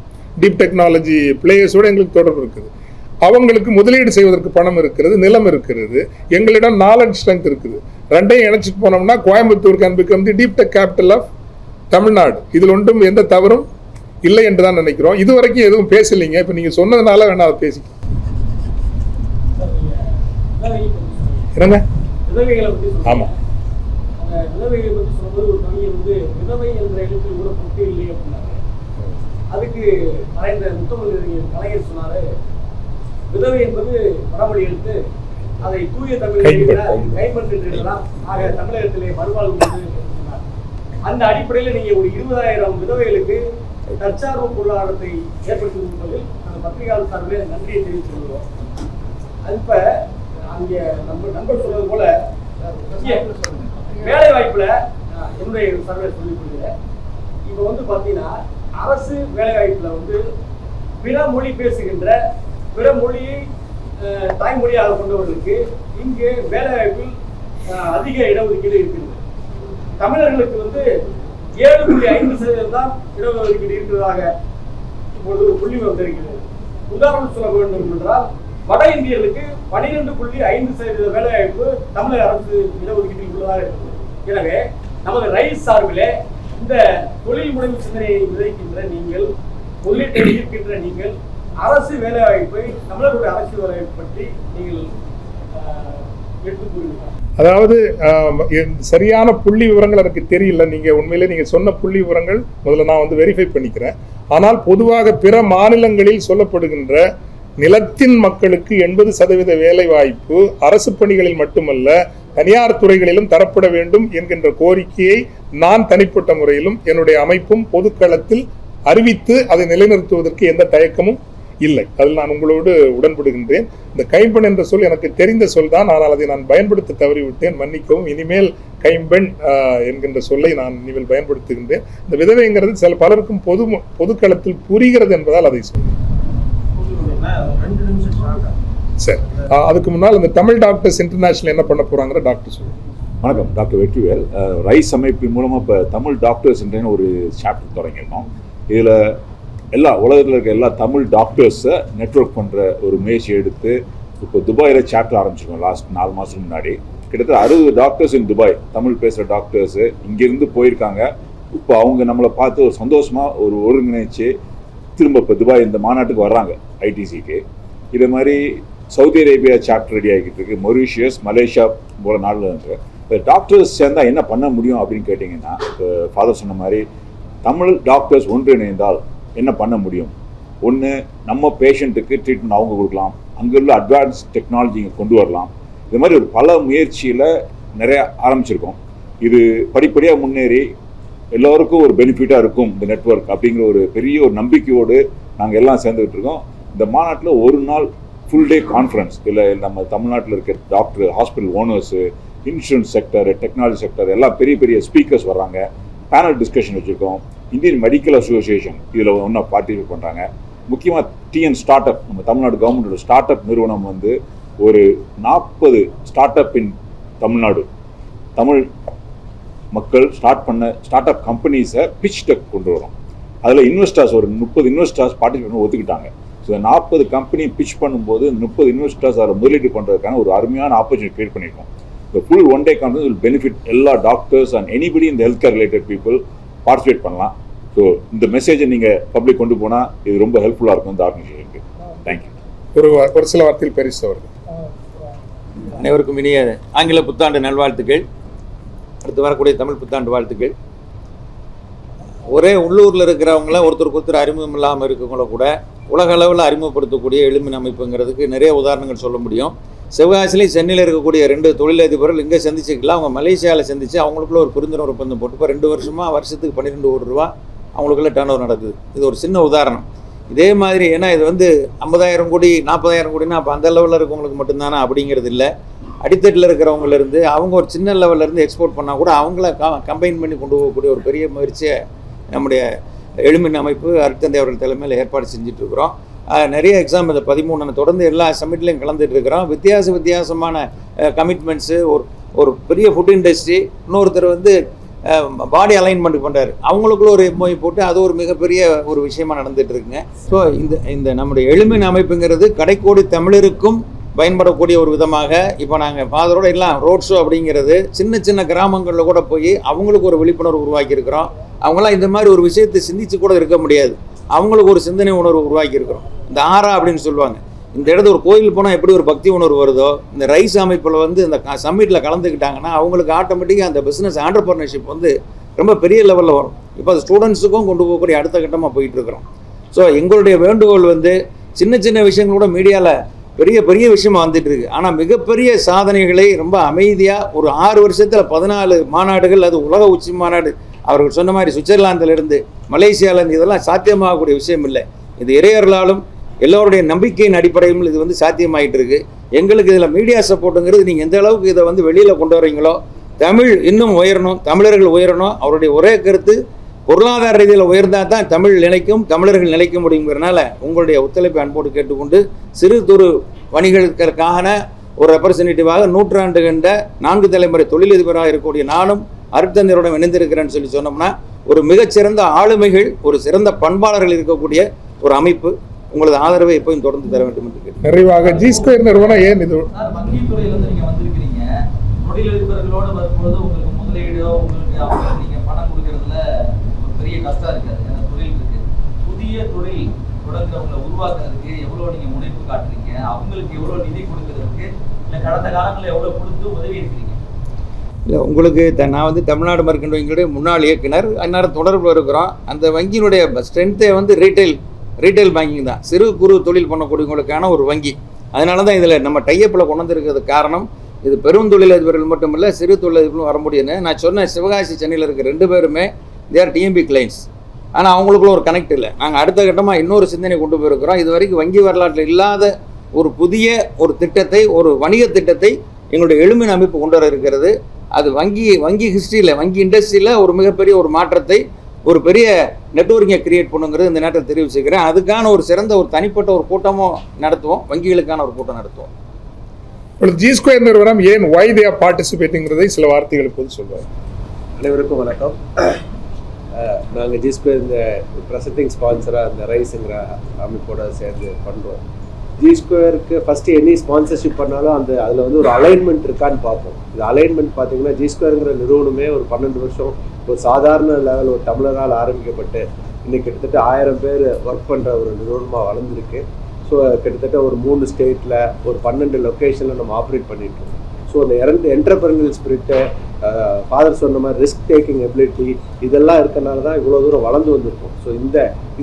டீப் டெக்னாலஜி பிளேயர்ஸோட எங்களுக்கு தொடர்பு இருக்குது. அவங்களுக்கு முதலீடு செய்வதற்கு பணம் இருக்கிறது, நிலம் இருக்கிறது, எங்களிடம் நாலெட்ஜ் ஸ்ட்ரென்த் இருக்குது. ரெண்டையும் இணைச்சிட்டு போனோம்னா Coimbatore can become the deep tech capital of Tamil Nadu. இதில் ஒன்றும் எந்த தவறும் இல்லை என்று தான் நினைக்கிறோம். இது வரைக்கும் எதுவும் பேசலைங்க. இப்போ நீங்கள் சொன்னதுனால வேணா அதை பேசிக்க. என்னங்க? ஆமாம், விதவைகளை பற்றி சொல்லும்போது ஒரு கவிஞர் விதவை என்ற எழுத்தில் கூட பொட்டு இல்லை அப்படின்னாரு. அதுக்கு மறைந்த முத்தமிழ் கலைஞர் சொன்னாரு, விதவை என்பது வடமொழி எழுத்து, அதை தூய தமிழில் கைப்பற்றிடலாம், ஆக தமிழகத்திலே மறுவாழ்வு சொன்னார். அந்த அடிப்படையில் நீங்க ஒரு 20,000 விதவைகளுக்கு தற்சார்பு பொருளாதாரத்தை ஏற்படுத்தி கொடுப்பதில் அந்த பத்திரிகையாளர் சார்பில் நன்றியை தெரிவித்துக் கொள்வோம். அது இப்ப அங்கே நம்ம நண்பர் சொன்னது போல வேலை வாய்ப்புல என்னுடைய சர்வே சொல்லிக் கொள்கிறேன். இப்ப பாத்தீங்கன்னா அரசு வேலை வாய்ப்புல பிற மொழி பேசுகின்ற, பிற மொழியை தாய்மொழியாக கொண்டவர்களுக்கு இங்கு வேலை வாய்ப்பில் அதிக இடஒதுக்கீடு இருக்கிறது. தமிழர்களுக்கு 7.5% தான் இடஒதுக்கீடு இருக்கிறதாக இப்பொழுது ஒரு புள்ளி வந்திருக்கிறது. உதாரணம் சொல்ல வேண்டும் என்றால் வட இந்தியர்களுக்கு 12.5% வேலை வாய்ப்பு தமிழக அரசு இடஒதுக்கீட்டில் உள்ளதாக இருக்கிறது. எனவே நமது ரைஸ் சார்பிலே இந்த தொழில் முனைவு சிந்தனையை விதைக்கின்ற நீங்கள், முதலீட்டை ஈர்க்கின்ற நீங்கள், அரசு வேலை வாய்ப்பை, தமிழர்களுடைய அரசு வேலை வாய்ப்பு பற்றி நீங்கள் எடுத்து கூறுவீர்கள். அதாவது சரியான புள்ளி விவரங்கள் எனக்கு தெரியல. உண்மையிலே நீங்க சொன்ன புள்ளி விவரங்கள் முதல்ல நான் வெரிஃபை பண்ணிக்கிறேன். ஆனால் பொதுவாக பிற மாநிலங்களில் சொல்லப்படுகின்ற நிலத்தின் மக்களுக்கு 80% வேலை வாய்ப்பு அரசு பணிகளில் மட்டுமல்ல தனியார் துறைகளிலும் தரப்பட வேண்டும் என்கின்ற கோரிக்கையை நான் தனிப்பட்ட முறையிலும் என்னுடைய அமைப்பும் பொதுக்களத்தில் அறிவித்து அதை நிலைநிறுத்துவதற்கு எந்த தயக்கமும் இல்லை. அதில் நான் உங்களோடு உடன்படுகின்றேன். இந்த கைம்பெண் என்ற சொல் எனக்கு தெரிந்த சொல் தான், ஆனால் அதை நான் பயன்படுத்த தவறிவிட்டேன், மன்னிக்கவும். இனிமேல் கைம்பெண் என்கின்ற சொல்லை நான் இனிமேல் பயன்படுத்துகின்றேன். இந்த விதவைங்கிறது பலருக்கும் பொதுக்களத்தில் புரிகிறது என்பதால் அதை சொல்றேன். சரி, அதுக்கு முன்னால் இந்த தமிழ் டாக்டர்ஸ் இன்டர்நேஷனல் என்ன பண்ண போறாங்க டாக்டர் சொல்லுங்க. வணக்கம், டாக்டர் வெற்றிவேல். ரைஸ் அமைப்பின் மூலமாக இப்போ தமிழ் டாக்டர்ஸ் ஒரு சாப்டர் தொடங்கியிருந்தோம். இதில் எல்லா உலகத்தில் இருக்க எல்லா தமிழ் டாக்டர்ஸை நெட்வொர்க் பண்ணுற ஒரு முயற்சி எடுத்து இப்போ துபாயில் சாப்டர் ஆரம்பிச்சிருக்கோம். லாஸ்ட் 4 மாதத்துக்கு முன்னாடி கிட்டத்தட்ட 60 டாக்டர்ஸ் இன் துபாய், தமிழ் பேசுகிற டாக்டர்ஸு இங்கேருந்து போயிருக்காங்க. இப்போ அவங்க நம்மளை பார்த்து ஒரு சந்தோஷமாக ஒருங்கிணைச்சு திரும்ப இப்போ துபாய் இந்த மாநாட்டுக்கு வர்றாங்க ஐடிசிக்கு. இதே மாதிரி சவுதி அரேபியா சாப்டர் ரெடி ஆகிட்டு இருக்கு, மொரீஷியஸ், மலேசியா போல நாடுகள் இருக்கு. இப்போ டாக்டர்ஸ் சேர்ந்தால் என்ன பண்ண முடியும் அப்படின்னு கேட்டிங்கன்னா, இப்போ ஃபாதர் சொன்ன மாதிரி தமிழ் டாக்டர்ஸ் ஒன்றிணைந்தால் என்ன பண்ண முடியும்? ஒன்று, நம்ம பேஷண்ட்டுக்கு ட்ரீட்மெண்ட் அவங்க கொடுக்கலாம், அங்கே உள்ள அட்வான்ஸ் டெக்னாலஜி இங்கே கொண்டு வரலாம். இது மாதிரி ஒரு பல முயற்சியில் நிறையா ஆரம்பிச்சிருக்கோம். இது படிப்படியாக முன்னேறி எல்லோருக்கும் ஒரு பெனிஃபிட்டாக இருக்கும் இந்த நெட்வொர்க் அப்படிங்கிற ஒரு பெரிய ஒரு நம்பிக்கையோடு நாங்கள் எல்லாம் சேர்ந்துக்கிட்டு இருக்கோம். இந்த மாநாட்டில் ஒரு நாள் ஃபுல் டே கான்ஃபரன்ஸ், இல்லை நம்ம தமிழ்நாட்டில் இருக்க doctor, hospital owners, insurance sector, technology sector எல்லாம் பெரிய பெரிய ஸ்பீக்கர்ஸ் வர்றாங்க. பேனல் டிஸ்கஷன் வச்சுருக்கோம். இந்தியன் மெடிக்கல் அசோசியேஷன் இதில் ஒன்றா பார்ட்டிசிபேட் பண்ணுறாங்க. முக்கியமாக டிஎன் ஸ்டார்ட் அப், நம்ம தமிழ்நாடு கவர்மெண்டோட ஸ்டார்ட் அப் நிறுவனம் ஒரு 40 ஸ்டார்ட் அப் இன் தமிழ்நாடு, தமிழ் மக்கள் ஸ்டார்ட் அப் கம்பெனிஸை பிச் டெக் கொண்டு வரோம். அதில் இன்வெஸ்டர்ஸ் ஒரு 30 இன்வெஸ்டர்ஸ் பார்ட்டிசிபேட் பண்ண ஒத்துக்கிட்டாங்க. ஸோ 40 கம்பெனி பிச் பண்ணும்போது 30 இன்வெஸ்டர்ஸ் அதில் முதலீடு பண்ணுறதுக்கான ஒரு அருமையான ஆப்பர்ச்சுனிட்டி கிரியேட் பண்ணியிருக்கோம். இந்த full one day conference will benefit எல்லா டாக்டர்ஸ் அண்ட் எனிபடி இந்த health care related people participate பண்ணலாம். ஸோ இந்த மெசேஜை நீங்கள் பப்ளிக் கொண்டு போனால் இது ரொம்ப ஹெல்ப்ஃபுல்லாக இருக்கும் இந்த ஆர்கனைசேஷனுக்கு. தேங்க்யூ. ஒரு சில வார்த்தையில் பெரிசு வருது. அனைவருக்கும் இனிய ஆங்கில புத்தாண்டு நல்வாழ்த்துக்கள். அடுத்து வரக்கூடிய தமிழ் புத்தாண்டு வாழ்த்துக்கள். ஒரே உள்ளூரில் இருக்கிறவங்கள ஒருத்தருக்கு ஒருத்தர் அறிமுகம் இல்லாமல் இருக்கவங்கள கூட உலக அளவில் அறிமுகப்படுத்தக்கூடிய எளிமின் அமைப்புங்கிறதுக்கு நிறைய உதாரணங்கள் சொல்ல முடியும். சிவகாசிலையும் சென்னையில் இருக்கக்கூடிய 2 தொழிலதிபர்கள் இங்கே சந்திச்சுக்கலாம். அவங்க மலேசியாவில் சந்தித்து அவங்களுக்குள்ள ஒரு புரிந்துணர்வு ஒப்பந்தம் போட்டு இப்போ 2 வருஷமாக வருஷத்துக்கு 12 கோடி ரூபா அவங்களுக்குள்ள டர்ன் ஓவர் நடக்குது. இது ஒரு சின்ன உதாரணம். இதே மாதிரி ஏன்னா இது 50,000 கோடி 40,000 கோடினா அப்போ அந்த லெவலில் இருக்கவங்களுக்கு மட்டும்தானா அப்படிங்கிறது இல்லை. அடித்தட்டில் இருக்கிறவங்கலேருந்து அவங்க ஒரு சின்ன லெவல்லேருந்து எக்ஸ்போர்ட் பண்ணால் கூட அவங்கள கம்பைன் பண்ணி கொண்டு போகக்கூடிய ஒரு பெரிய முயற்சியை நம்முடைய எளிமின் அமைப்பு அருட்தந்தை அவர்கள் தலைமையில் ஏற்பாடு செஞ்சிட்ருக்கிறோம். நிறைய எக்ஸாம் இந்த 13 தொடர்ந்து எல்லா சமிட்லையும் கலந்துட்டு இருக்கிறோம். வித்தியாசமான கமிட்மெண்ட்ஸு. ஒரு பெரிய ஃபுட் இண்டஸ்ட்ரி, இன்னொருத்தர் பாடி அலைன்மெண்ட் பண்ணுறாரு, அவங்களுக்குள்ள ஒரு எம்ஓஐ போட்டு அது ஒரு மிகப்பெரிய ஒரு விஷயமா நடந்துட்டு இருக்குங்க. ஸோ இந்த நம்முடைய எளிமின் அமைப்புங்கிறது கடைக்கோடி தமிழருக்கும் பயன்படக்கூடிய ஒரு விதமாக இப்போ நாங்கள் ஃபாதரோட எல்லாம் ரோட் ஷோ அப்படிங்கிறது சின்ன சின்ன கிராமங்களில் கூட போய் அவங்களுக்கு ஒரு விழிப்புணர்வு உருவாக்கியிருக்கிறோம். அவங்களாம் இந்த மாதிரி ஒரு விஷயத்தை சிந்திச்சு கூட இருக்க முடியாது, அவங்களுக்கு ஒரு சிந்தனை உணர்வு உருவாக்கியிருக்கிறோம். இந்த ஆரா அப்படின்னு சொல்லுவாங்க. இந்த இடத்துல ஒரு கோயில் போனால் எப்படி ஒரு பக்தி உணர்வு வருதோ, இந்த ரைஸ் அமைப்பில் இந்த சம்மிட்டில் கலந்துக்கிட்டாங்கன்னா அவங்களுக்கு ஆட்டோமேட்டிக்காக அந்த பிஸ்னஸ் ஆண்டர்பிரினர்ஷிப் ரொம்ப பெரிய லெவலில் வரும். இப்போ அது ஸ்டூடெண்ட்ஸுக்கும் கொண்டு போகக்கூடிய அடுத்த கட்டமாக போயிட்டுருக்கிறோம். ஸோ எங்களுடைய வேண்டுகோள் சின்ன சின்ன விஷயங்கள் கூட மீடியாவில் பெரிய பெரிய விஷயமா வந்துட்டு இருக்கு. ஆனால் மிகப்பெரிய சாதனைகளை ரொம்ப அமைதியாக ஒரு 6 வருஷத்தில் 14 மாநாடுகள், அது உலக உச்சி மாநாடு, அவர்கள் சொன்ன மாதிரி சுவிட்சர்லாந்திலிருந்து மலேசியாவிலேருந்து, இதெல்லாம் சாத்தியமாகக்கூடிய விஷயம் இல்லை. இது இறையர்களாலும் எல்லோருடைய நம்பிக்கையின் அடிப்படையில் இது சாத்தியமாகிட்டு இருக்கு. எங்களுக்கு இதில் மீடியா சப்போர்ட்டுங்கிறது நீங்கள் எந்த அளவுக்கு இதை வெளியில் கொண்டு வரீங்களோ, தமிழ் இன்னும் உயரணும், தமிழர்கள் உயரணும். அவருடைய ஒரே கருத்து பொருளாதார ரீதியில் உயர்ந்தால் தான் தமிழ் நிலைக்கும், தமிழர்கள் நிலைக்க முடியுங்கிறனால உங்களுடைய ஒத்துழைப்பை அன்போடு கேட்டுக்கொண்டு சிறு துரு வணிகர்களுக்கான ஒரு ரெப்ரசன்டேட்டிவாக 100 ஆண்டு கண்ட 4 தலைமுறை தொழிலதிபராக இருக்கக்கூடிய நானும் அருட்தந்தையருடன் இணைந்திருக்கிறேன்னு சொன்னோம்னா ஒரு மிகச்சிறந்த ஆளுமைகள், ஒரு சிறந்த பண்பாளர்கள் இருக்கக்கூடிய ஒரு அமைப்பு. உங்களது ஆதரவை எப்போயும் தொடர்ந்து தர வேண்டும் என்று கேட்டு நிறைவாக ஜி2 நிறுவனம் ஏன் இது வங்கி துறையிலிருந்து நீங்க வந்திருக்கிறீங்க, தொழிலதிபர்களோடு வரும்போது உங்களுக்கு முதலீடோ உங்களுக்கு அவங்க நீங்க பணம் கொடுக்கறதுல ஒரு பெரிய கஷ்டம் இருக்காது. ஏன்னா தொழில் இருக்கு. புதிய தொழில் தொடங்குறவங்களை உருவாக்குறதுக்கு எவ்வளவு நீங்க முனைப்பு காட்டுறீங்க, அவங்களுக்கு எவ்வளவு நிதி கொடுக்கறதுக்கு, இல்லை கடந்த காலங்களில் எவ்வளவு கொடுத்து உதவி இருக்கிறீங்க? இல்லை, உங்களுக்கு நான் தமிழ்நாடு மர்க்கண்ட் வங்கியுடைய முன்னாள் இயக்குனர், அந்நேரம் தொடர்பில் இருக்கிறோம். அந்த வங்கியினுடைய ஸ்ட்ரென்த்தே ரீட்டைல் பேங்கிங் தான், சிறு குறு தொழில் பண்ணக்கூடியவங்களுக்கான ஒரு வங்கி. அதனால தான் இதில் நம்ம டைப்பில் கொண்டு வந்திருக்கிறது காரணம். இது பெரும் தொழிலதிபர்கள் மட்டும் இல்லை, சிறு தொழிலதிபர்களும் வர முடியும்னு நான் சொன்னேன். சிவகாசி சென்னையில் இருக்க 2 பேருமே தேர் டிஎம்பி கிளைண்ட்ஸ். ஆனால் அவங்களுக்குள்ள ஒரு கனெக்ட் இல்லை. நாங்கள் அடுத்த கட்டமாக இன்னொரு சிந்தனை கொண்டு போயிருக்கிறோம். இது வரைக்கும் வங்கி வரலாற்றில் இல்லாத ஒரு புதிய ஒரு திட்டத்தை, ஒரு வணிக திட்டத்தை எங்களுடைய எளிமின் அமைப்பு கொண்டு வர இருக்கிறது. அது வங்கி ஹிஸ்ட்ரியில், வங்கி இண்டஸ்ட்ரியில் ஒரு மிகப்பெரிய ஒரு மாற்றத்தை, ஒரு பெரிய நெட்வொர்க்கிங்கை கிரியேட் பண்ணுங்கிறது இந்த நேரத்தில் தெரிவு செய்கிறேன். அதுக்கான ஒரு சிறந்த ஒரு தனிப்பட்ட ஒரு கூட்டமும் நடத்துவோம், வங்கிகளுக்கான ஒரு கூட்டம் நடத்துவோம். ஜி2 நிறுவனம் ஏன் why they are participating-ங்கிறதை சில வார்த்தைகள் இப்போது சொல்வார். அனைவருக்கும் வணக்கம். நாங்கள் ஜி2 இந்த ப்ரெசன்டிங் ஸ்பான்சராக இந்த ரைஸுங்கிற அமைப்போட சேர்ந்து பண்ணுறோம். ஜி2க்கு ஃபஸ்ட்டு எனி ஸ்பான்சர்ஷிப் பண்ணாலும் அதில் ஒரு அலைன்மெண்ட் இருக்கான்னு பார்ப்போம். இது அலைன்மெண்ட் பார்த்தீங்கன்னா ஜி2ங்கிற நிறுவனமே ஒரு 12 வருஷம் ஒரு சாதாரண லெவல் ஒரு தமிழரால் ஆரம்பிக்கப்பட்டு இன்றைக்கி கிட்டத்தட்ட 1000 பேர் ஒர்க் பண்ணுற ஒரு நிறுவனமாக வளர்ந்துருக்கு. ஸோ கிட்டத்தட்ட ஒரு 3 ஸ்டேட்டில் ஒரு 12 லொக்கேஷனில் நம்ம ஆப்ரேட் பண்ணிகிட்ருக்கோம். ஸோ அந்த என்டர்பிரனரியல் ஸ்பிரிட்டு, ஃபாதர் சொன்ன மாதிரி ரிஸ்க் டேக்கிங் எபிலிட்டி, இதெல்லாம் இருக்கனால தான் இவ்வளோ தூரம் வளர்ந்து வந்திருக்கும். ஸோ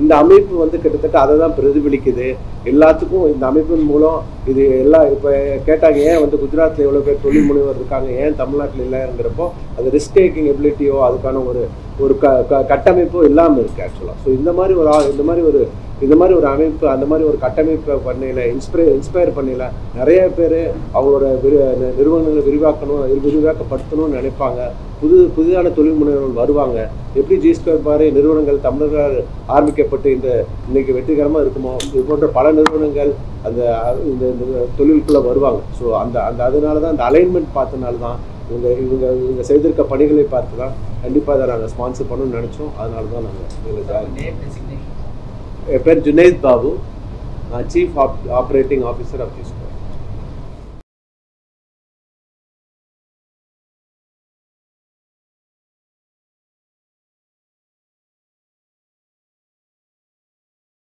இந்த அமைப்பு கிட்டத்தட்ட அதை தான் பிரதிபலிக்குது. எல்லாத்துக்கும் இந்த அமைப்பின் மூலம் இது எல்லாம் இப்போ கேட்டாங்க, ஏன் குஜராத்தில் எவ்வளோ பேர் தொழில் முனைவர் இருக்காங்க, ஏன் தமிழ்நாட்டில் இல்லைங்கிறப்போ அது ரிஸ்க் டேக்கிங் எபிலிட்டியோ அதுக்கான ஒரு கட்டமைப்போ இல்லாமல் இருக்குது ஆக்சுவலாக. ஸோ இந்த மாதிரி ஒரு அமைப்பு, அந்த மாதிரி ஒரு கட்டமைப்பை பண்ணையில் இன்ஸ்பயர் பண்ணல நிறைய பேர் அவங்களோட நிறுவனங்களை விரிவாக்கப்படுத்தணும்னு நினைப்பாங்க. புதிதான தொழில் முனைவர்கள் வருவாங்க. எப்படி ஜி2 மாதிரி நிறுவனங்கள் தமிழர்கள் ஆரம்பிக்கப்பட்டு இன்னைக்கு வெற்றிகரமாக இருக்குமோ, இது போன்ற பல நிறுவனங்கள் இந்த தொழிலுக்குள்ளே வருவாங்க. ஸோ அதனால தான் அந்த அலைன்மெண்ட் பார்த்தனால தான் இவங்க செய்திருக்க பணிகளை பார்த்து தான் கண்டிப்பாக அதை நாங்கள் ஸ்பான்சர் பண்ணணும்னு நினச்சோம். அதனால தான் நாங்கள் என் பேர் Junaid Babu, chief operating officer of g2.